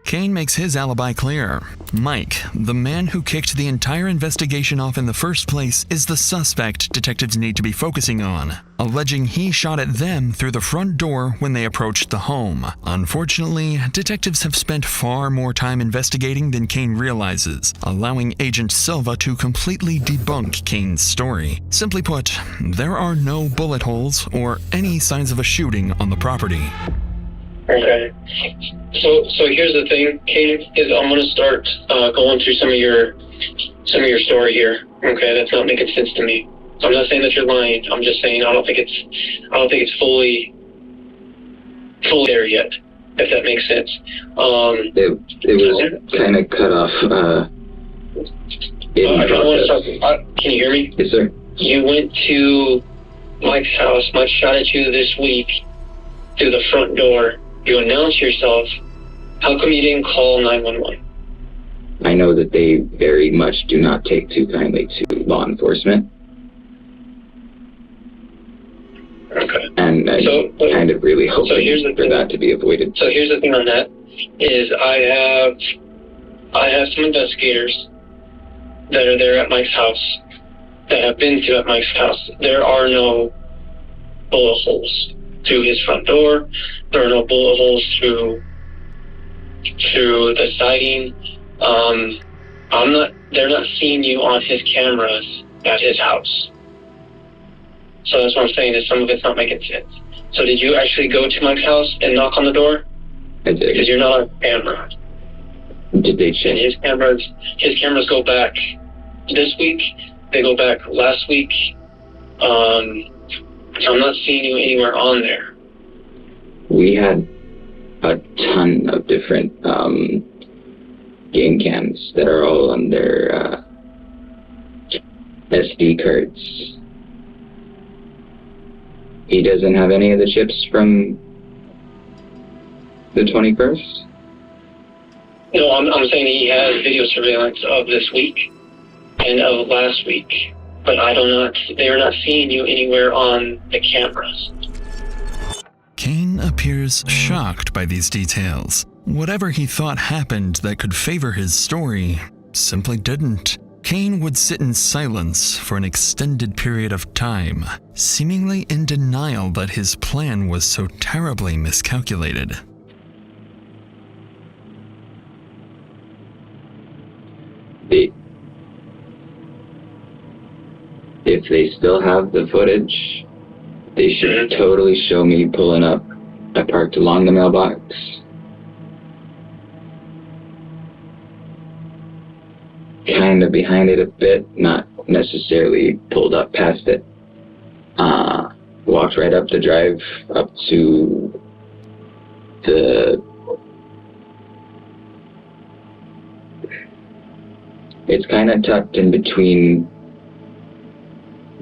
Kane makes his alibi clear. Mike, the man who kicked the entire investigation off in the first place, is the suspect detectives need to be focusing on, alleging he shot at them through the front door when they approached the home. Unfortunately, detectives have spent far more time investigating than Kane realizes, allowing Agent Silva to completely debunk Kane's story. Simply put, there are no bullet holes or any signs of a shooting on the property. Okay. So here's the thing, Kane, is I'm gonna start going through some of your story here. Okay, that's not making sense to me. I'm not saying that you're lying. I'm just saying I don't think it's fully there yet, if that makes sense. It was kind of cut off. Can you hear me? Yes, sir. You went to Mike's house. Mike shot at you this week through the front door. You announced yourself. How come you didn't call 911? I know that they very much do not take too kindly to law enforcement. Okay. And I'm kind of really hoping for that to be avoided. So here's the thing on that, is I have some investigators that are there at Mike's house, that have been to at Mike's house. There are no bullet holes through his front door. There are no bullet holes through the siding. They're not seeing you on his cameras at his house. So that's what I'm saying, is some of it's not making sense. So did you actually go to Mike's house and knock on the door? I did. Because you're not on camera. Did they check? And his cameras go back this week. They go back last week. So I'm not seeing you anywhere on there. We had a ton of different game cams that are all on their SD cards. He doesn't have any of the chips from the 21st? No, I'm saying he has video surveillance of this week and of last week, but they are not seeing you anywhere on the cameras. Kane appears shocked by these details. Whatever he thought happened that could favor his story simply didn't. Kane would sit in silence for an extended period of time, seemingly in denial that his plan was so terribly miscalculated. If they still have the footage, they should totally show me pulling up. I parked along the mailbox. Kind of behind it a bit, not necessarily pulled up past it. Walked right up the drive up to the... It's kind of tucked in between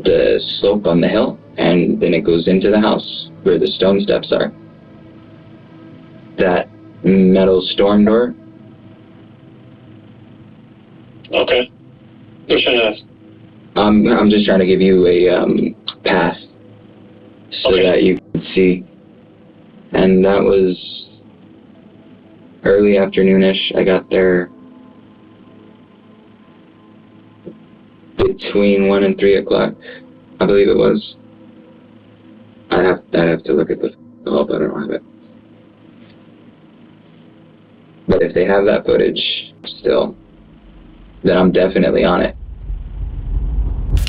the slope on the hill, and then it goes into the house where the stone steps are. That metal storm door. Okay. Which one is? I'm just trying to give you a path so that you can see. And that was early afternoonish. I got there between 1 and 3 o'clock, I believe it was. I'd have to look at the call, but I don't have it. But if they have that footage still, then I'm definitely on it.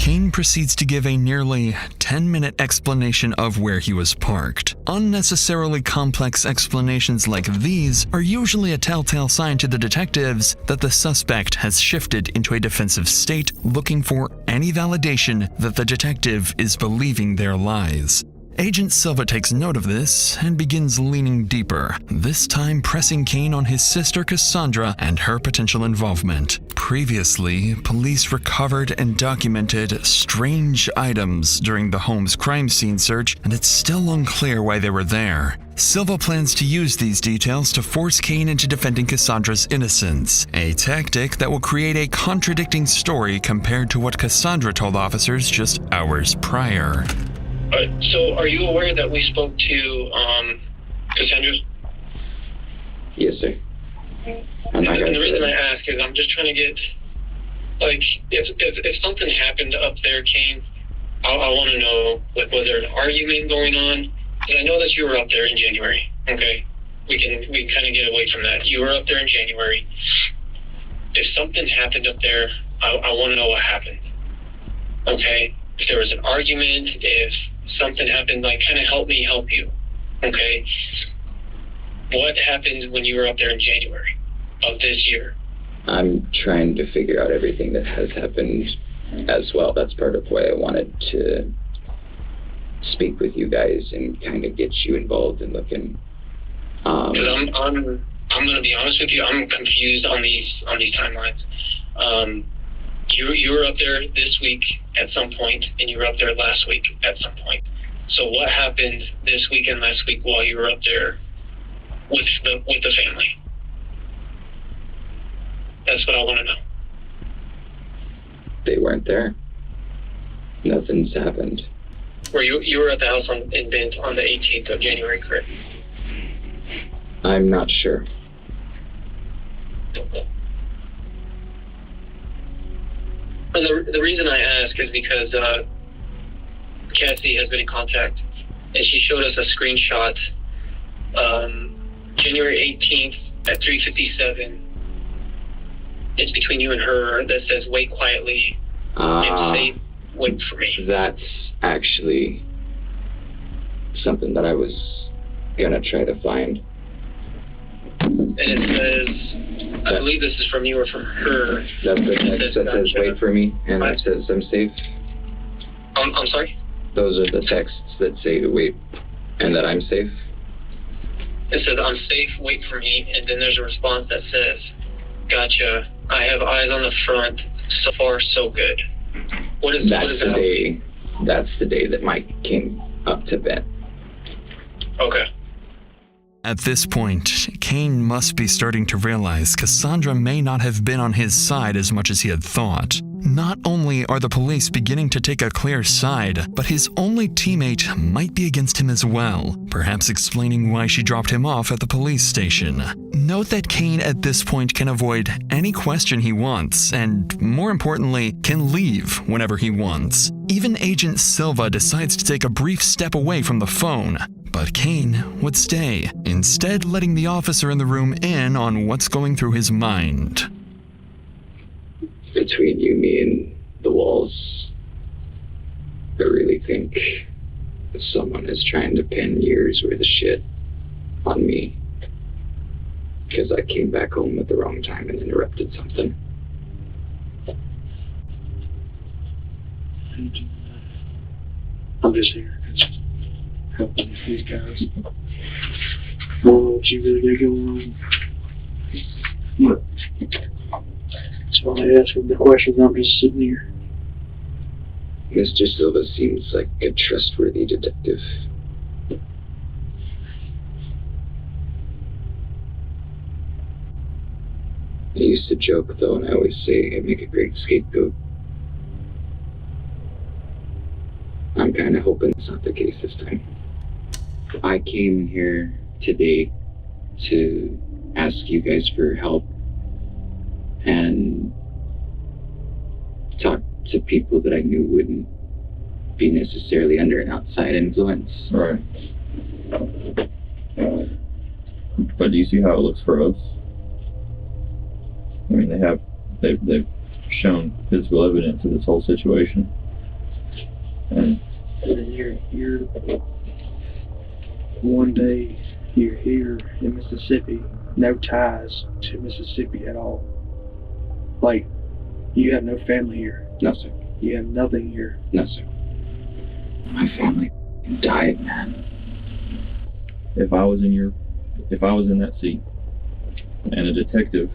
Kane proceeds to give a nearly 10-minute explanation of where he was parked. Unnecessarily complex explanations like these are usually a telltale sign to the detectives that the suspect has shifted into a defensive state, looking for any validation that the detective is believing their lies. Agent Silva takes note of this and begins leaning deeper, this time pressing Kane on his sister Cassandra and her potential involvement. Previously, police recovered and documented strange items during the home's crime scene search, and it's still unclear why they were there. Silva plans to use these details to force Kane into defending Cassandra's innocence, a tactic that will create a contradicting story compared to what Cassandra told officers just hours prior. So, are you aware that we spoke to Cassandra? Yes, sir. And the reason I ask is I'm just trying to get, like, if something happened up there, Kane, I want to know, like, was there an argument going on? Because I know that you were up there in January. Okay, we can kind of get away from that. You were up there in January. If something happened up there, I want to know what happened. Okay, if there was an argument, if something happened, like, kind of help me help you. Okay, what happened when you were up there in January of this year? I'm trying to figure out everything that has happened as well. That's part of why I wanted to speak with you guys and kind of get you involved in looking. Because I'm going to be honest with you, I'm confused on these timelines. You were up there this week at some point, and you were up there last week at some point. So what happened this week and last week while you were up there with the family? That's what I want to know. They weren't there. Nothing's happened. You were at the house in Bent on the 18th of January, correct? I'm not sure. And the reason I ask is because Cassie has been in contact, and she showed us a screenshot January 18th at 3:57. It's between you and her that says, "Wait quietly and say, wait for me." That's actually something that I was gonna try to find. And it says, I believe this is from you or from her. That's the text that says "wait for me" and that says "I'm safe." I'm sorry? Those are the texts that say to wait and that I'm safe. It says, "I'm safe, wait for me," and then there's a response that says, "Gotcha, I have eyes on the front, so far so good." That's the day that Mike came up to bed. Okay. At this point, Kane must be starting to realize Cassandra may not have been on his side as much as he had thought. Not only are the police beginning to take a clear side, but his only teammate might be against him as well, perhaps explaining why she dropped him off at the police station. Note that Kane at this point can avoid any question he wants, and more importantly, can leave whenever he wants. Even Agent Silva decides to take a brief step away from the phone, but Kane would stay, instead letting the officer in the room in on what's going through his mind. Between you, me, and the walls, I really think that someone is trying to pin years worth of shit on me because I came back home at the wrong time and interrupted something. I'm just here helping these guys. What you really got going on? What? So when I ask him the questions, I'm just sitting here. Mr. Silva seems like a trustworthy detective. I used to joke, though, and I always say I make a great scapegoat. I'm kind of hoping it's not the case this time. I came here today to ask you guys for help and talk to people that I knew wouldn't be necessarily under an outside influence. Right. But do you see how it looks for us? I mean, they've shown physical evidence of this whole situation. And you're one day you're here in Mississippi, no ties to Mississippi at all. Like, you have no family here. No, sir. You have nothing here. No, sir. My family died, man. If I was in that seat, and a detective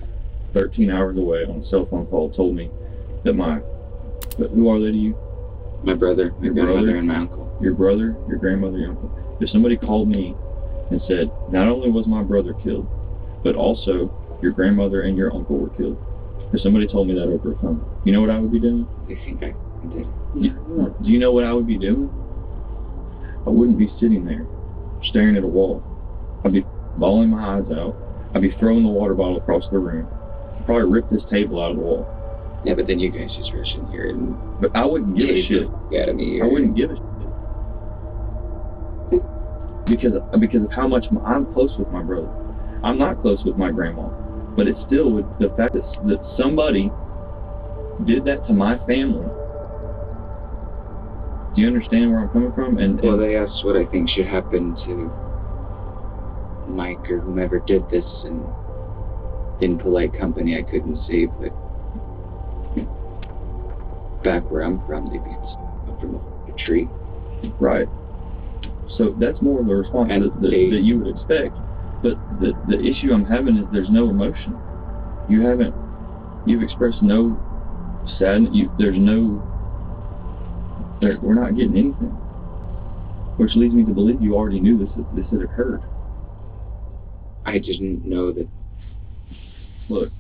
13 hours away on a cell phone call told me that who are they to you? My brother, my grandmother, and my uncle. Your brother, your grandmother, your uncle. If somebody called me and said, not only was my brother killed, but also your grandmother and your uncle were killed. If somebody told me that over the phone, you know what I would be doing? I think I did. Do you know what I would be doing? I wouldn't be sitting there staring at a wall. I'd be bawling my eyes out. I'd be throwing the water bottle across the room. I'd probably rip this table out of the wall. Yeah, but then you guys just rush in here and... But I wouldn't give a shit. I wouldn't give a shit. Because of how much I'm close with my brother. I'm not close with my grandma. But it's still with the fact that somebody did that to my family. Do you understand where I'm coming from? Well, they asked what I think should happen to Mike or whomever did this, and in polite company I couldn't say, but back where I'm from, they'd be up from a tree. Right. So that's more of a response that you would expect. But the issue I'm having is there's no emotion. You've expressed no sadness. We're not getting anything. Which leads me to believe you already knew this had occurred. I didn't know that. Look.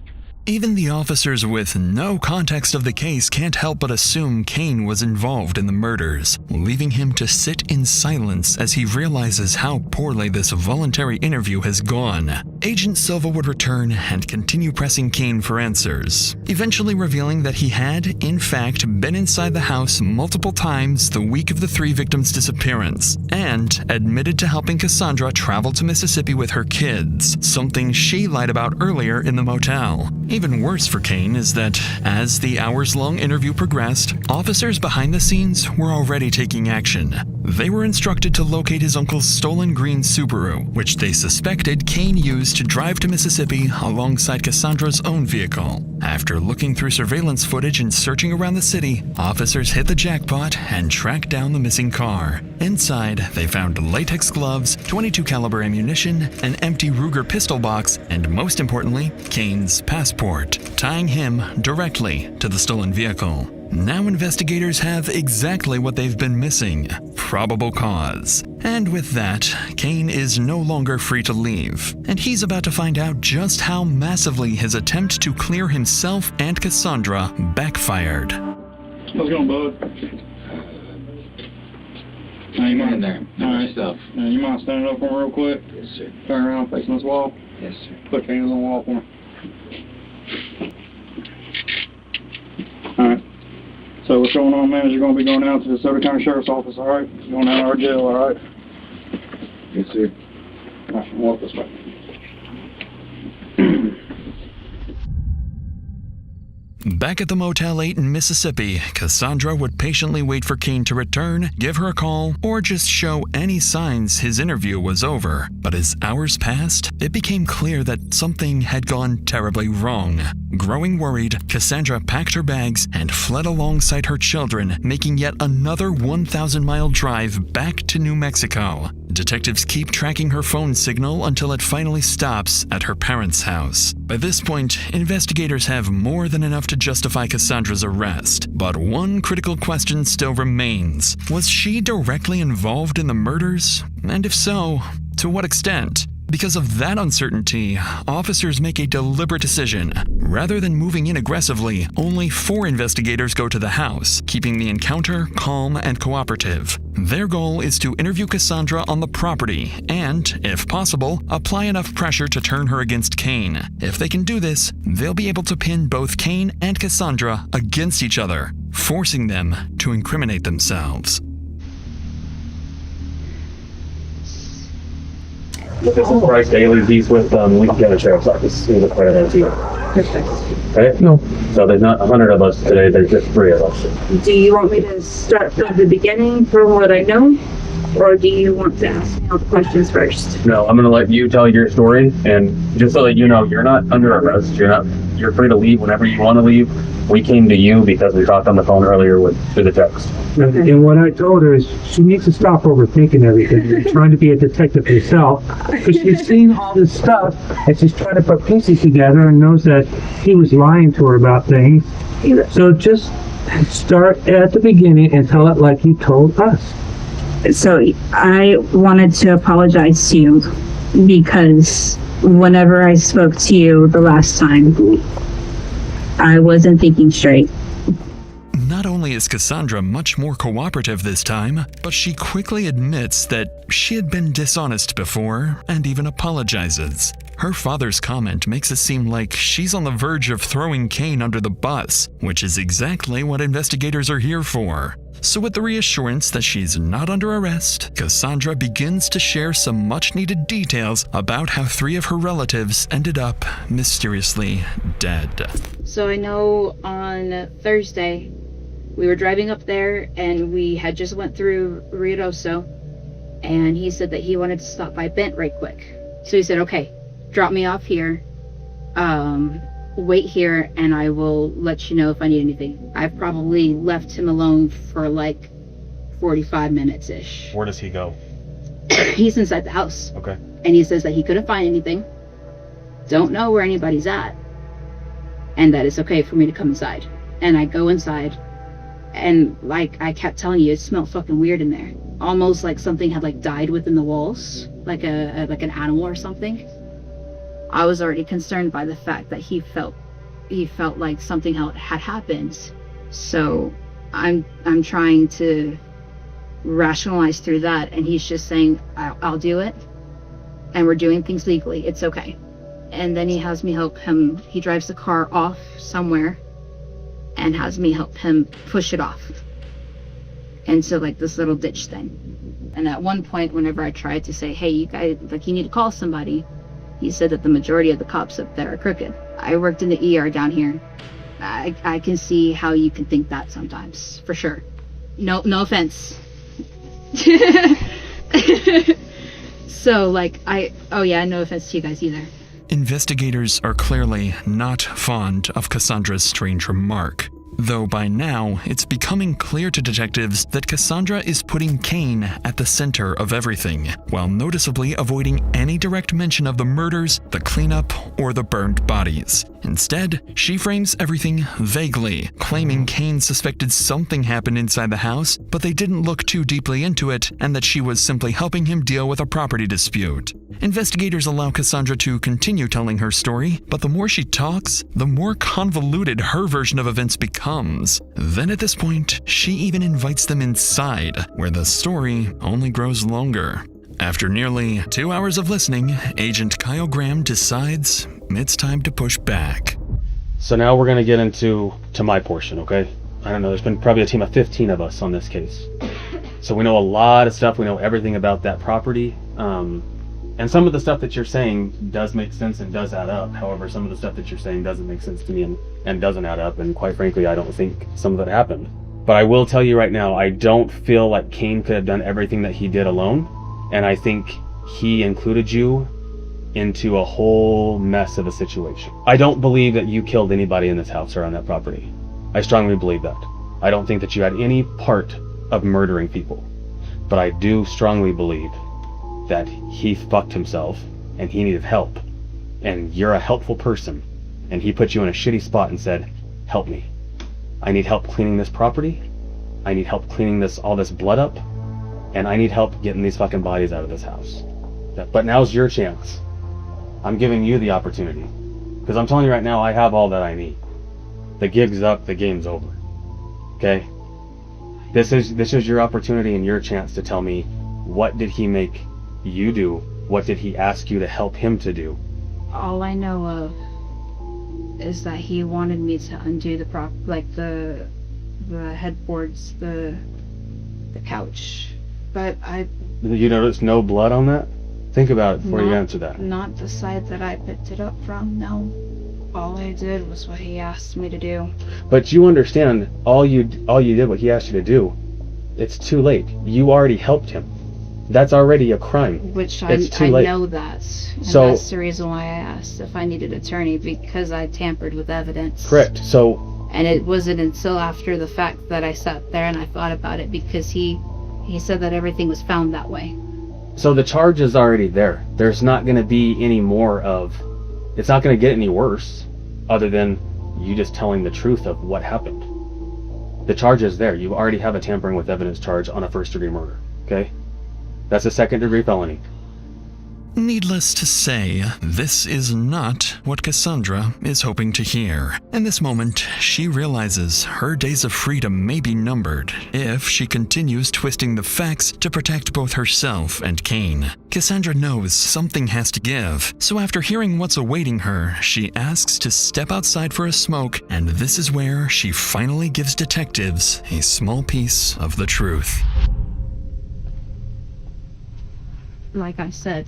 Even the officers with no context of the case can't help but assume Kane was involved in the murders, leaving him to sit in silence as he realizes how poorly this voluntary interview has gone. Agent Silva would return and continue pressing Kane for answers, eventually revealing that he had, in fact, been inside the house multiple times the week of the 3 victims' disappearance, and admitted to helping Cassandra travel to Mississippi with her kids, something she lied about earlier in the motel. Even worse for Kane is that, as the hours-long interview progressed, officers behind the scenes were already taking action. They were instructed to locate his uncle's stolen green Subaru, which they suspected Kane used to drive to Mississippi alongside Cassandra's own vehicle. After looking through surveillance footage and searching around the city, officers hit the jackpot and tracked down the missing car. Inside, they found latex gloves, .22 caliber ammunition, an empty Ruger pistol box, and most importantly, Kane's passport, tying him directly to the stolen vehicle. Now investigators have exactly what they've been missing: probable cause. And with that, Kane is no longer free to leave, and he's about to find out just how massively his attempt to clear himself and Cassandra backfired. How's it going, bud? You mind in there? All right, stuff. You mind standing up for me real quick? Yes, sir. Turn around, facing this wall. Yes, sir. Put your hands on the wall for me. All right. So what's going on, man, is you're going to be going out to the Soda County Sheriff's Office, all right? You're going out of our jail, all right? Yes, sir. All right, walk this way. Back at the Motel 8 in Mississippi, Cassandra would patiently wait for Kane to return, give her a call, or just show any signs his interview was over. But as hours passed, it became clear that something had gone terribly wrong. Growing worried, Cassandra packed her bags and fled alongside her children, making yet another 1,000-mile drive back to New Mexico. Detectives keep tracking her phone signal until it finally stops at her parents' house. By this point, investigators have more than enough to justify Cassandra's arrest. But one critical question still remains. Was she directly involved in the murders? And if so, to what extent? Because of that uncertainty, officers make a deliberate decision. Rather than moving in aggressively, only 4 investigators go to the house, keeping the encounter calm and cooperative. Their goal is to interview Cassandra on the property and, if possible, apply enough pressure to turn her against Kane. If they can do this, they'll be able to pin both Kane and Cassandra against each other, forcing them to incriminate themselves. This is Bryce Daly. He's with Lincoln County Sheriff's Office. He's a part of that team. Okay? No. So there's not 100 of us today. There's just 3 of us. Do you want me to start from the beginning from what I know? Or do you want to ask me all the questions first? No, I'm going to let you tell your story. And just so that you know, you're not under arrest. You're free to leave whenever you want to leave. We came to you because we talked on the phone earlier through the text. And what I told her is she needs to stop overthinking everything and trying to be a detective herself, because she's seen all this stuff and she's trying to put pieces together and knows that he was lying to her about things. So just start at the beginning and tell it like you told us. So I wanted to apologize to you because whenever I spoke to you the last time, I wasn't thinking straight. Not only is Cassandra much more cooperative this time, but she quickly admits that she had been dishonest before and even apologizes. Her father's comment makes it seem like she's on the verge of throwing Kane under the bus, which is exactly what investigators are here for. So with the reassurance that she's not under arrest, Cassandra begins to share some much-needed details about how 3 of her relatives ended up mysteriously dead. So I know on Thursday, we were driving up there and we had just went through Ruidoso, and he said that he wanted to stop by Bent right quick. So he said, okay, drop me off here, wait here, and I will let you know if I need anything. I've probably left him alone for like 45 minutes-ish. Where does he go? He's inside the house. Okay. And he says that he couldn't find anything, don't know where anybody's at, and that it's okay for me to come inside. And I go inside, and like I kept telling you, it smelled fucking weird in there. Almost like something had like died within the walls, like an animal or something. I was already concerned by the fact that he felt like something had happened. So I'm trying to rationalize through that, and he's just saying, I'll do it, and we're doing things legally, it's okay. And then he has me help him. He drives the car off somewhere and has me help him push it off into like this little ditch thing. And at one point, whenever I tried to say, hey, you guys, like, you need to call somebody, he said that the majority of the cops up there are crooked. I worked in the ER down here. I can see how you can think that sometimes, for sure. No offense. So like, oh yeah, no offense to you guys either. Investigators are clearly not fond of Cassandra's strange remark, though by now it's becoming clear to detectives that Cassandra is putting Kane at the center of everything, while noticeably avoiding any direct mention of the murders, the cleanup, or the burned bodies. Instead, she frames everything vaguely, claiming Kane suspected something happened inside the house, but they didn't look too deeply into it, and that she was simply helping him deal with a property dispute. Investigators allow Cassandra to continue telling her story, but the more she talks, the more convoluted her version of events becomes. Then at this point, she even invites them inside, where the story only grows longer. After nearly 2 hours of listening, Agent Kyle Graham decides it's time to push back. So now we're going to get into my portion, okay? I don't know, there's been probably a team of 15 of us on this case. So we know a lot of stuff, we know everything about that property. And some of the stuff that you're saying does make sense and does add up. However, some of the stuff that you're saying doesn't make sense to me and doesn't add up. And quite frankly, I don't think some of it happened. But I will tell you right now, I don't feel like Kane could have done everything that he did alone. And I think he included you into a whole mess of a situation. I don't believe that you killed anybody in this house or on that property. I strongly believe that. I don't think that you had any part of murdering people. But I do strongly believe that he fucked himself and he needed help. And you're a helpful person. And he put you in a shitty spot and said, help me. I need help cleaning this property. I need help cleaning all this blood up. And I need help getting these fucking bodies out of this house. But now's your chance. I'm giving you the opportunity. Because I'm telling you right now, I have all that I need. The gig's up, the game's over. Okay? This is your opportunity and your chance to tell me, what did he make you do? What did he ask you to help him to do? All I know of is that he wanted me to undo the headboards, the couch. But You noticed no blood on that? Think about it before you answer that. Not the side that I picked it up from, no. All I did was what he asked me to do. But you understand, all you did what he asked you to do. It's too late. You already helped him. That's already a crime. Which it's I too late. know that. And So that's the reason why I asked if I needed an attorney, because I tampered with evidence. correct. So And it wasn't until after the fact that I sat there and I thought about it, because he said that everything was found that way. so the charge is already there. There's not going to be any more of. It's not going to get any worse, other than you just telling the truth of what happened. The charge is there. You already have a tampering with evidence charge on a first-degree murder. Okay, that's a second-degree felony. Needless to say, this is not what Cassandra is hoping to hear. In this moment, she realizes her days of freedom may be numbered if she continues twisting the facts to protect both herself and Kane. Cassandra knows something has to give, so after hearing what's awaiting her, she asks to step outside for a smoke, and this is where she finally gives detectives a small piece of the truth. Like I said,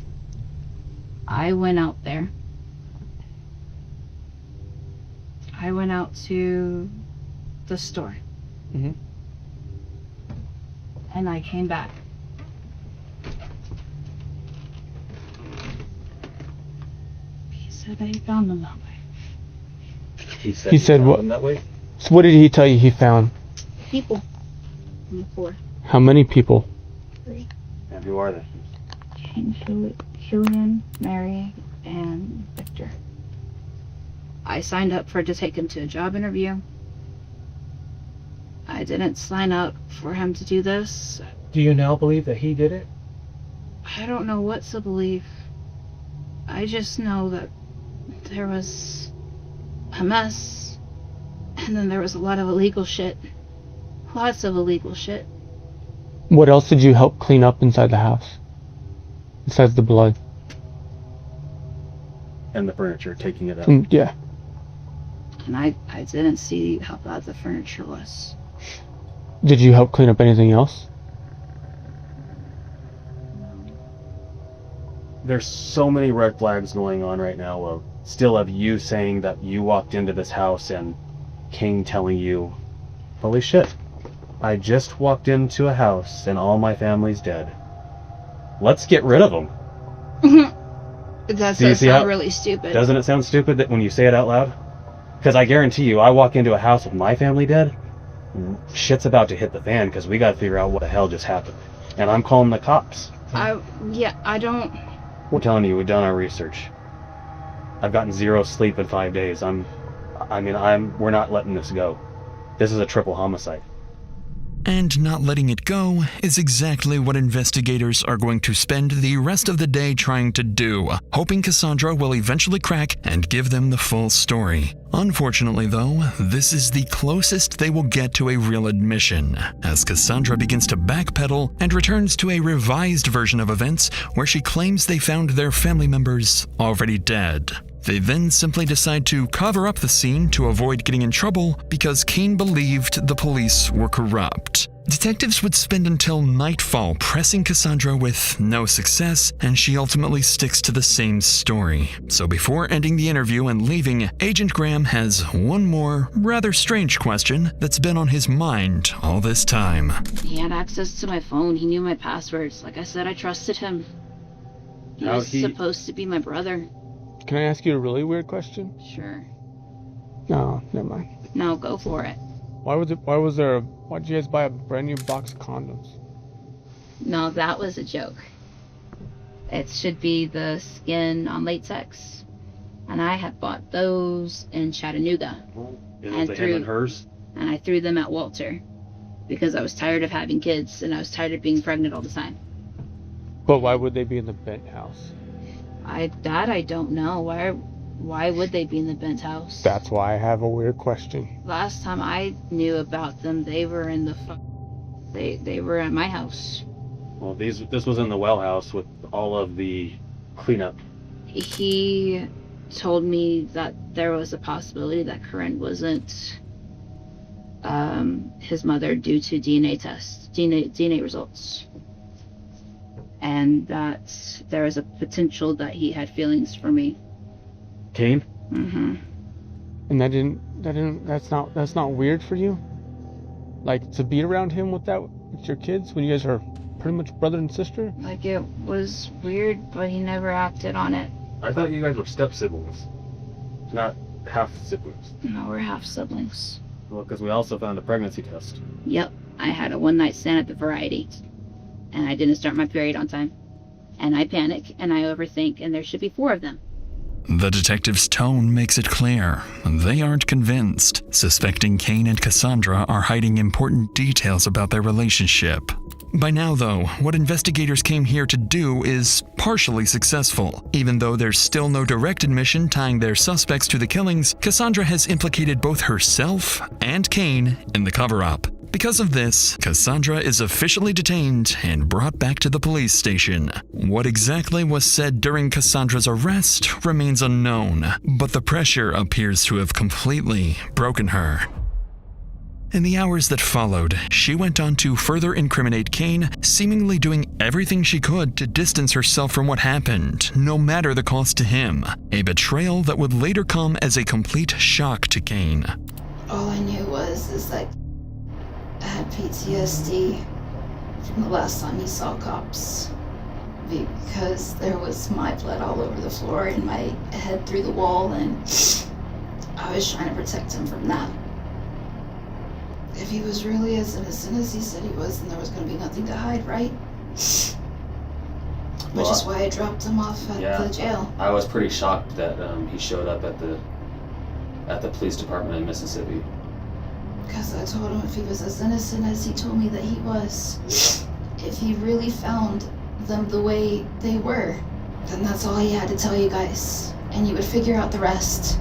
I went out there. I went out to the store. Mm-hmm. And I came back. He said that he found them that way. He said what? That way? So what did he tell you he found? People. On the floor. How many people? 3. And who are they? Killian, Mary, and Victor. I signed up to take him to a job interview. I didn't sign up for him to do this. Do you now believe that he did it? I don't know what to believe. I just know that there was a mess, and then there was a lot of illegal shit. Lots of illegal shit. What else did you help clean up inside the house? Besides the blood. And the furniture, taking it out. Yeah. And I didn't see how bad the furniture was. Did you help clean up anything else? There's so many red flags going on right now of you saying that you walked into this house and King telling you, holy shit, I just walked into a house and all my family's dead. Let's get rid of them. That does See sound really stupid. Doesn't it sound stupid that when you say it out loud? Because I guarantee you, I walk into a house with my family dead, shit's about to hit the fan because we got to figure out what the hell just happened. And I'm calling the cops. I don't... We're telling you, we've done our research. I've gotten 0 sleep in 5 days. We're not letting this go. This is a triple homicide. And not letting it go is exactly what investigators are going to spend the rest of the day trying to do, hoping Cassandra will eventually crack and give them the full story. Unfortunately, though, this is the closest they will get to a real admission, as Cassandra begins to backpedal and returns to a revised version of events where she claims they found their family members already dead. They then simply decide to cover up the scene to avoid getting in trouble because Kane believed the police were corrupt. Detectives would spend until nightfall pressing Cassandra with no success, and she ultimately sticks to the same story. So before ending the interview and leaving, Agent Graham has one more rather strange question that's been on his mind all this time. He had access to my phone. He knew my passwords. Like I said, I trusted him. He was supposed to be my brother. Can I ask you a really weird question? Sure. No, never mind. No, go for it. Why'd you guys buy a brand new box of condoms? No, that was a joke. It should be the skin on latex. And I had bought those in Chattanooga. Is it him and hers? And I threw them at Walter. Because I was tired of having kids and I was tired of being pregnant all the time. But why would they be in the Bent house? I don't know. Why would they be in the Bent house? That's why I have a weird question. Last time I knew about them, they were in the they were at my house. Well, this was in the well house with all of the cleanup. He told me that there was a possibility that Corinne wasn't his mother due to DNA tests, DNA results. and that there was a potential that he had feelings for me. Kane? Mm-hmm. And that's not weird for you? Like, to be around him with your kids when you guys are pretty much brother and sister? Like, it was weird, but he never acted on it. I thought you guys were step-siblings, not half-siblings. No, we're half siblings. Well, because we also found a pregnancy test. Yep, I had a one-night stand at the Variety, and I didn't start my period on time. And I panic, and I overthink, and there should be 4 of them. The detective's tone makes it clear they aren't convinced, suspecting Kane and Cassandra are hiding important details about their relationship. By now, though, what investigators came here to do is partially successful. Even though there's still no direct admission tying their suspects to the killings, Cassandra has implicated both herself and Kane in the cover-up. Because of this, Cassandra is officially detained and brought back to the police station. What exactly was said during Cassandra's arrest remains unknown, but the pressure appears to have completely broken her. In the hours that followed, she went on to further incriminate Kane, seemingly doing everything she could to distance herself from what happened, no matter the cost to him. A betrayal that would later come as a complete shock to Kane. All I knew is like, I had PTSD from the last time he saw cops, because there was my blood all over the floor and my head through the wall, and I was trying to protect him from that. If he was really as innocent as he said he was, then there was going to be nothing to hide, right? Which is why I dropped him off at the jail. I was pretty shocked that he showed up at the police department in Mississippi. Because I told him if he was as innocent as he told me that he was, if he really found them the way they were, then that's all he had to tell you guys, and you would figure out the rest.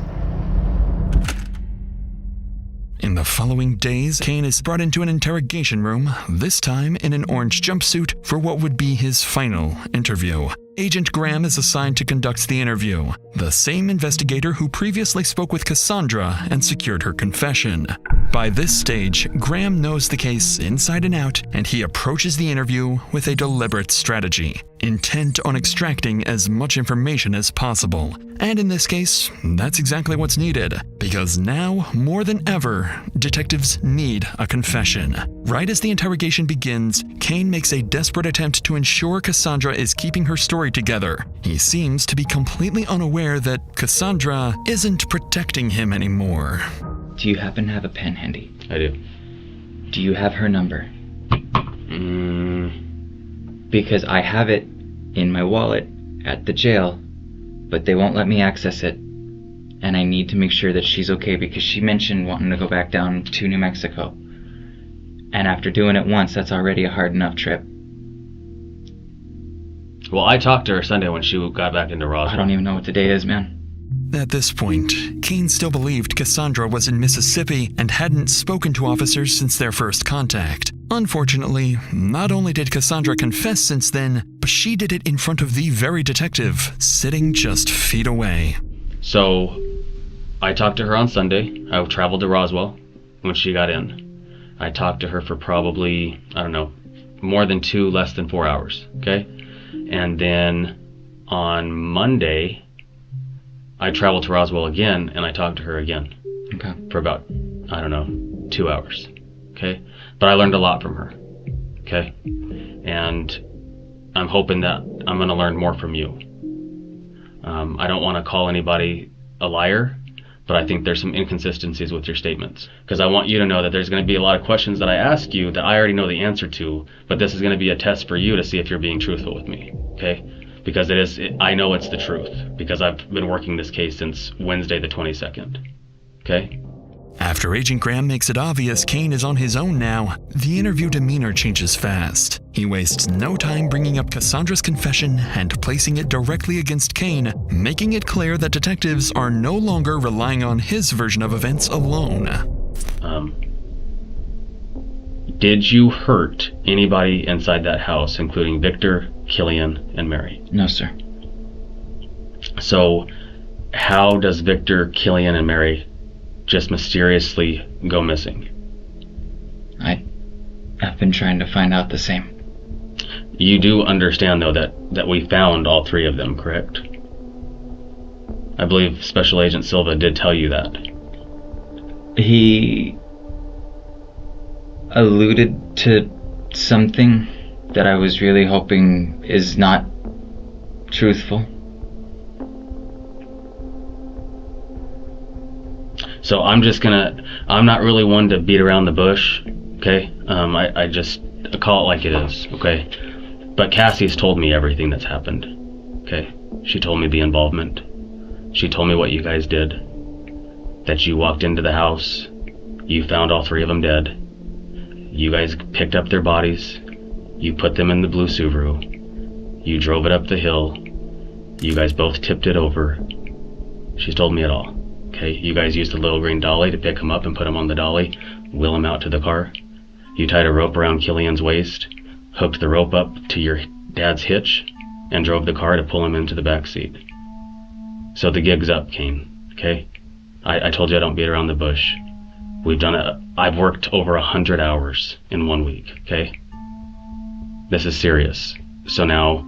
In the following days, Kane is brought into an interrogation room, this time in an orange jumpsuit, for what would be his final interview. Agent Graham is assigned to conduct the interview, the same investigator who previously spoke with Cassandra and secured her confession. By this stage, Graham knows the case inside and out, and he approaches the interview with a deliberate strategy, intent on extracting as much information as possible. And in this case, that's exactly what's needed, because now, more than ever, detectives need a confession. Right as the interrogation begins, Kane makes a desperate attempt to ensure Cassandra is keeping her story together. He seems to be completely unaware that Cassandra isn't protecting him anymore. Do you happen to have a pen handy? I do. Do you have her number? Because I have it in my wallet at the jail, but they won't let me access it. And I need to make sure that she's okay, because she mentioned wanting to go back down to New Mexico. And after doing it once, that's already a hard enough trip. Well, I talked to her Sunday when she got back into Roswell. I don't even know what the day is, man. At this point, Kane still believed Cassandra was in Mississippi and hadn't spoken to officers since their first contact. Unfortunately, not only did Cassandra confess since then, but she did it in front of the very detective, sitting just feet away. So, I talked to her on Sunday. I traveled to Roswell when she got in. I talked to her for probably, I don't know, more than 2, less than 4 hours, okay? And then on Monday, I traveled to Roswell again, and I talked to her again. Okay. For about, I don't know, 2 hours, okay? But I learned a lot from her, okay? And I'm hoping that I'm going to learn more from you. I don't want to call anybody a liar, but I think there's some inconsistencies with your statements. Because I want you to know that there's going to be a lot of questions that I ask you that I already know the answer to, but this is going to be a test for you to see if you're being truthful with me, okay? Because I know it's the truth, because I've been working this case since Wednesday the 22nd, okay? After Agent Graham makes it obvious Kane is on his own now, the interview demeanor changes fast. He wastes no time bringing up Cassandra's confession and placing it directly against Kane, making it clear that detectives are no longer relying on his version of events alone. Did you hurt anybody inside that house, including Victor, Killian, and Mary? No, sir. So, how does Victor, Killian, and Mary just mysteriously go missing? I've been trying to find out the same. You do understand, though, that we found all 3 of them, correct? I believe Special Agent Silva did tell you that. He alluded to something that I was really hoping is not truthful. So I'm not really one to beat around the bush, okay? I just call it like it is, okay? But Cassie's told me everything that's happened, okay? She told me the involvement. She told me what you guys did. That you walked into the house, you found all 3 of them dead. You guys picked up their bodies, you put them in the blue Subaru, you drove it up the hill, you guys both tipped it over. She's told me it all. Okay, you guys used the little green dolly to pick him up and put him on the dolly, wheel him out to the car. You tied a rope around Killian's waist, hooked the rope up to your dad's hitch, and drove the car to pull him into the back seat. So the gig's up, Kane, okay? I told you I don't beat around the bush. We've done it. I've worked over 100 hours in 1 week, okay? This is serious. So now,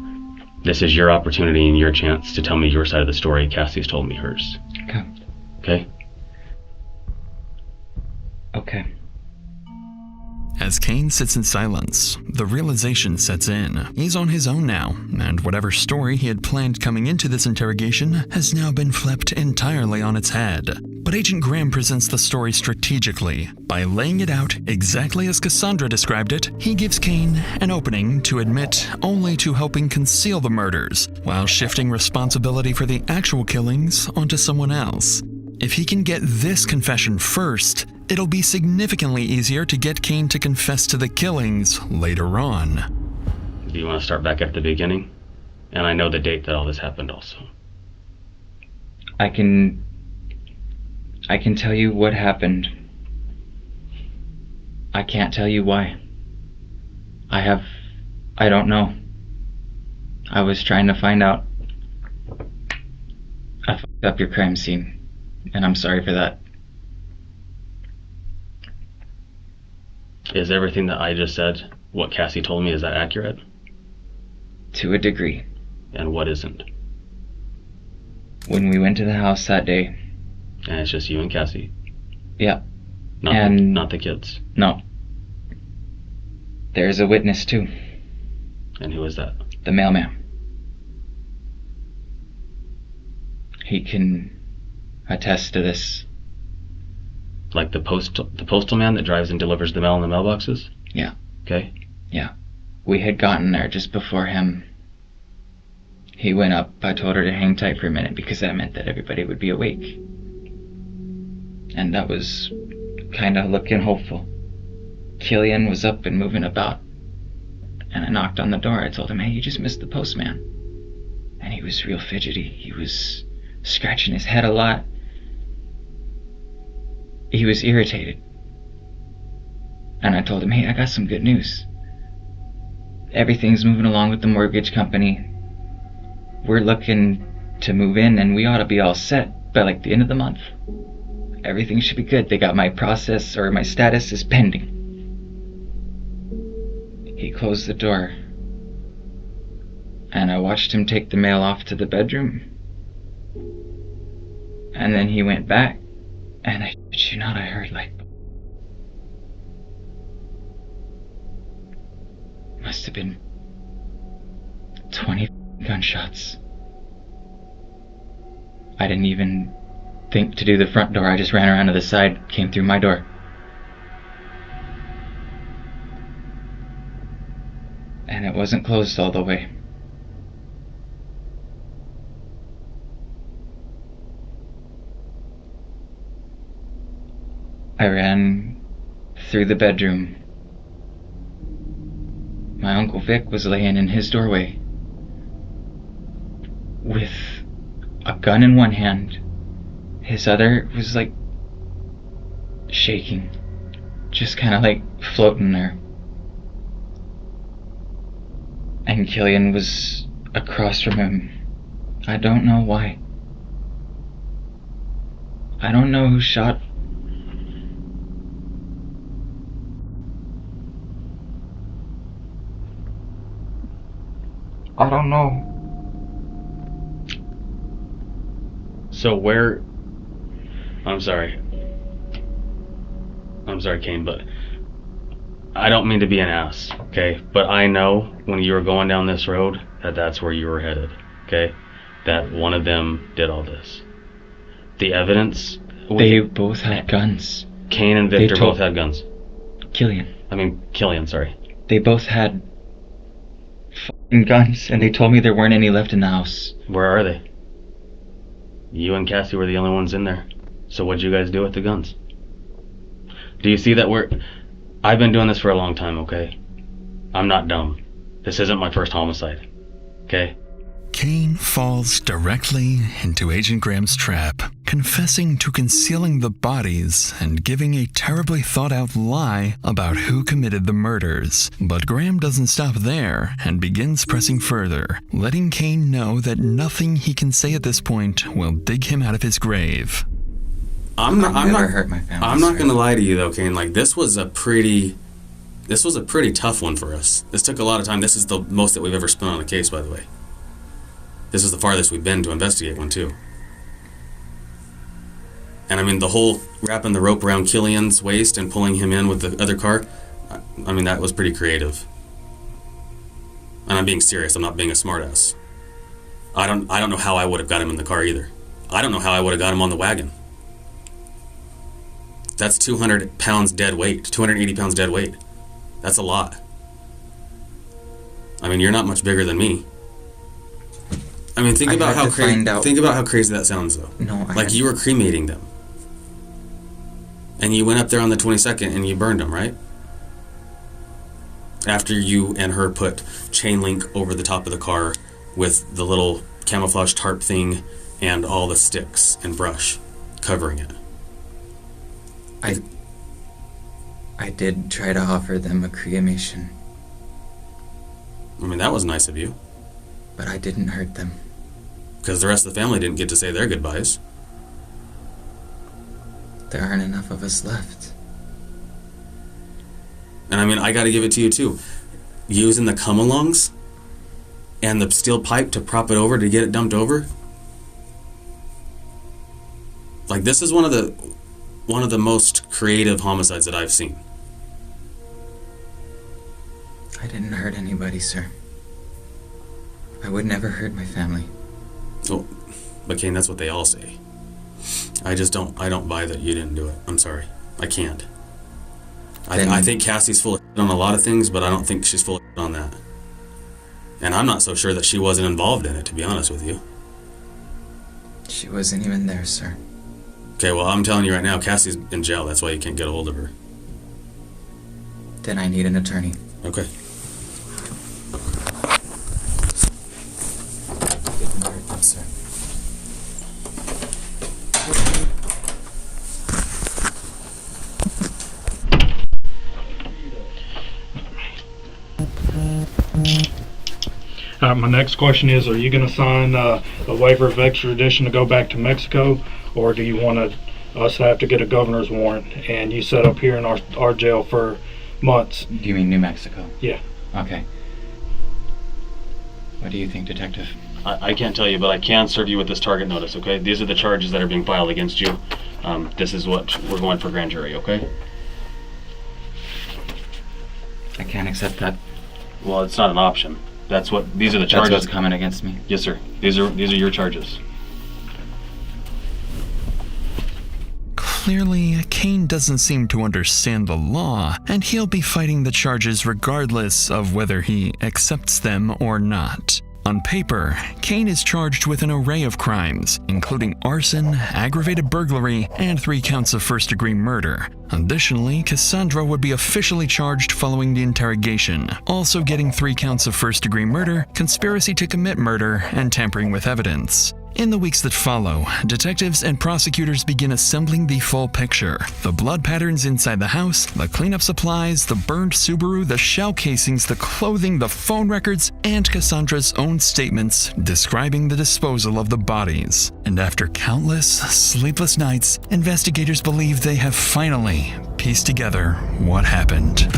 this is your opportunity and your chance to tell me your side of the story. Cassie's told me hers. Okay. Okay? Okay. As Kane sits in silence, the realization sets in. He's on his own now, and whatever story he had planned coming into this interrogation has now been flipped entirely on its head. But Agent Graham presents the story strategically. By laying it out exactly as Cassandra described it, he gives Kane an opening to admit only to helping conceal the murders, while shifting responsibility for the actual killings onto someone else. If he can get this confession first, it'll be significantly easier to get Kane to confess to the killings later on. Do you want to start back at the beginning? And I know the date that all this happened also. I can tell you what happened. I can't tell you why. I don't know. I was trying to find out. I fucked up your crime scene, and I'm sorry for that. Is everything that I just said, what Cassie told me, is that accurate? To a degree. And what isn't? When we went to the house that day. And it's just you and Cassie? Yeah. Not the kids? No. There's a witness too. And who is that? The mailman. He can attest to this. Like the postal man that drives and delivers the mail in the mailboxes? Yeah. Okay. Yeah. We had gotten there just before him. He went up. I told her to hang tight for a minute because that meant that everybody would be awake. And that was kind of looking hopeful. Killian was up and moving about. And I knocked on the door. I told him, hey, you just missed the postman. And he was real fidgety. He was scratching his head a lot. He was irritated. And I told him, hey, I got some good news. Everything's moving along with the mortgage company. We're looking to move in and we ought to be all set by like the end of the month. Everything should be good. They got my process, or my status is pending. He closed the door. And I watched him take the mail off to the bedroom. And then he went back. And I shit you not, I heard like... Must have been 20 gunshots. I didn't even think to do the front door. I just ran around to the side, came through my door. And it wasn't closed all the way. I ran through the bedroom. My Uncle Vic was laying in his doorway with a gun in one hand. His other was like shaking, just kind of like floating there. And Killian was across from him. I don't know why. I don't know who shot. I don't know. So where... I'm sorry, Kane, but I don't mean to be an ass, okay? But I know when you were going down this road that that's where you were headed, okay? That one of them did all this. The evidence... They both had guns. Kane and Victor both had guns. Killian, sorry. They both had f***ing guns, and they told me there weren't any left in the house. Where are they? You and Cassie were the only ones in there. So what'd you guys do with the guns? Do you see that I've been doing this for a long time, okay? I'm not dumb. This isn't my first homicide, okay? Kane falls directly into Agent Graham's trap, confessing to concealing the bodies and giving a terribly thought-out lie about who committed the murders. But Graham doesn't stop there and begins pressing further, letting Kane know that nothing he can say at this point will dig him out of his grave. I'm not hurt my family. I'm not gonna lie to you though, Kane. Like this was a pretty tough one for us. This took a lot of time. This is the most that we've ever spent on a case, by the way. This is the farthest we've been to investigate one too. And I mean the whole wrapping the rope around Killian's waist and pulling him in with the other car, I mean that was pretty creative. And I'm being serious, I'm not being a smartass. I don't know how I would have got him in the car either. I don't know how I would have got him on the wagon. That's 200 pounds dead weight, 280 pounds dead weight. That's a lot. I mean, you're not much bigger than me. I mean, think about how crazy that sounds, though. No, like you were cremating them, and you went up there on the 22nd and you burned them, right? After you and her put chain link over the top of the car with the little camouflage tarp thing and all the sticks and brush covering it. I did try to offer them a cremation. I mean, that was nice of you. But I didn't hurt them. Because the rest of the family didn't get to say their goodbyes. There aren't enough of us left. And I mean, I gotta give it to you too. Using the come-alongs and the steel pipe to prop it over to get it dumped over. Like, this is one of the most creative homicides that I've seen. I didn't hurt anybody, sir. I would never hurt my family. Oh, but Kane, that's what they all say. I don't buy that you didn't do it. I'm sorry. I can't. I think Cassie's full of shit on a lot of things, but I don't think she's full of shit on that. And I'm not so sure that she wasn't involved in it, to be honest with you. She wasn't even there, sir. Okay, well, I'm telling you right now, Cassie's in jail. That's why you can't get a hold of her. Then I need an attorney. Okay. Didn't hurt them, sir. My next question is, are you going to sign a waiver of extradition to go back to Mexico, or do you want us to have to get a governor's warrant and you set up here in our jail for months? Do you mean New Mexico? Yeah. Okay. What do you think, Detective? I can't tell you, but I can serve you with this target notice, okay? These are the charges that are being filed against you. This is what we're going for grand jury, okay? I can't accept that. Well, it's not an option. These are the charges. That's what's coming against me. Yes, sir. These are your charges. Clearly, Kane doesn't seem to understand the law, and he'll be fighting the charges regardless of whether he accepts them or not. On paper, Kane is charged with an array of crimes, including arson, aggravated burglary, and 3 counts of first-degree murder. Additionally, Cassandra would be officially charged following the interrogation, also getting 3 counts of first-degree murder, conspiracy to commit murder, and tampering with evidence. In the weeks that follow, detectives and prosecutors begin assembling the full picture. The blood patterns inside the house, the cleanup supplies, the burned Subaru, the shell casings, the clothing, the phone records, and Cassandra's own statements describing the disposal of the bodies. And after countless sleepless nights, investigators believe they have finally pieced together what happened.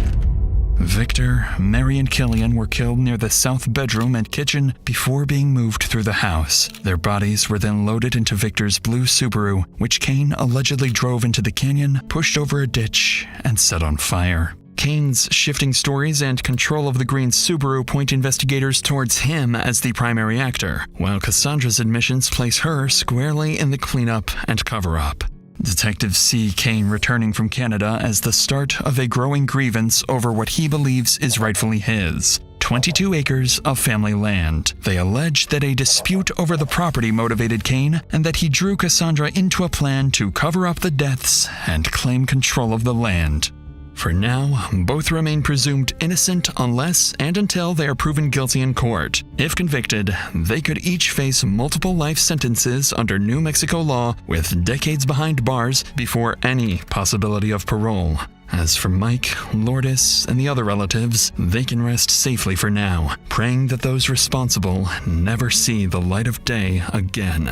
Victor, Mary, and Killian were killed near the south bedroom and kitchen before being moved through the house. Their bodies were then loaded into Victor's blue Subaru, which Kane allegedly drove into the canyon, pushed over a ditch, and set on fire. Kane's shifting stories and control of the green Subaru point investigators towards him as the primary actor, while Cassandra's admissions place her squarely in the cleanup and cover-up. Detectives see Kane returning from Canada as the start of a growing grievance over what he believes is rightfully his: 22 acres of family land. They allege that a dispute over the property motivated Kane, and that he drew Cassandra into a plan to cover up the deaths and claim control of the land. For now, both remain presumed innocent unless and until they are proven guilty in court. If convicted, they could each face multiple life sentences under New Mexico law, with decades behind bars before any possibility of parole. As for Mike, Lourdes, and the other relatives, they can rest safely for now, praying that those responsible never see the light of day again.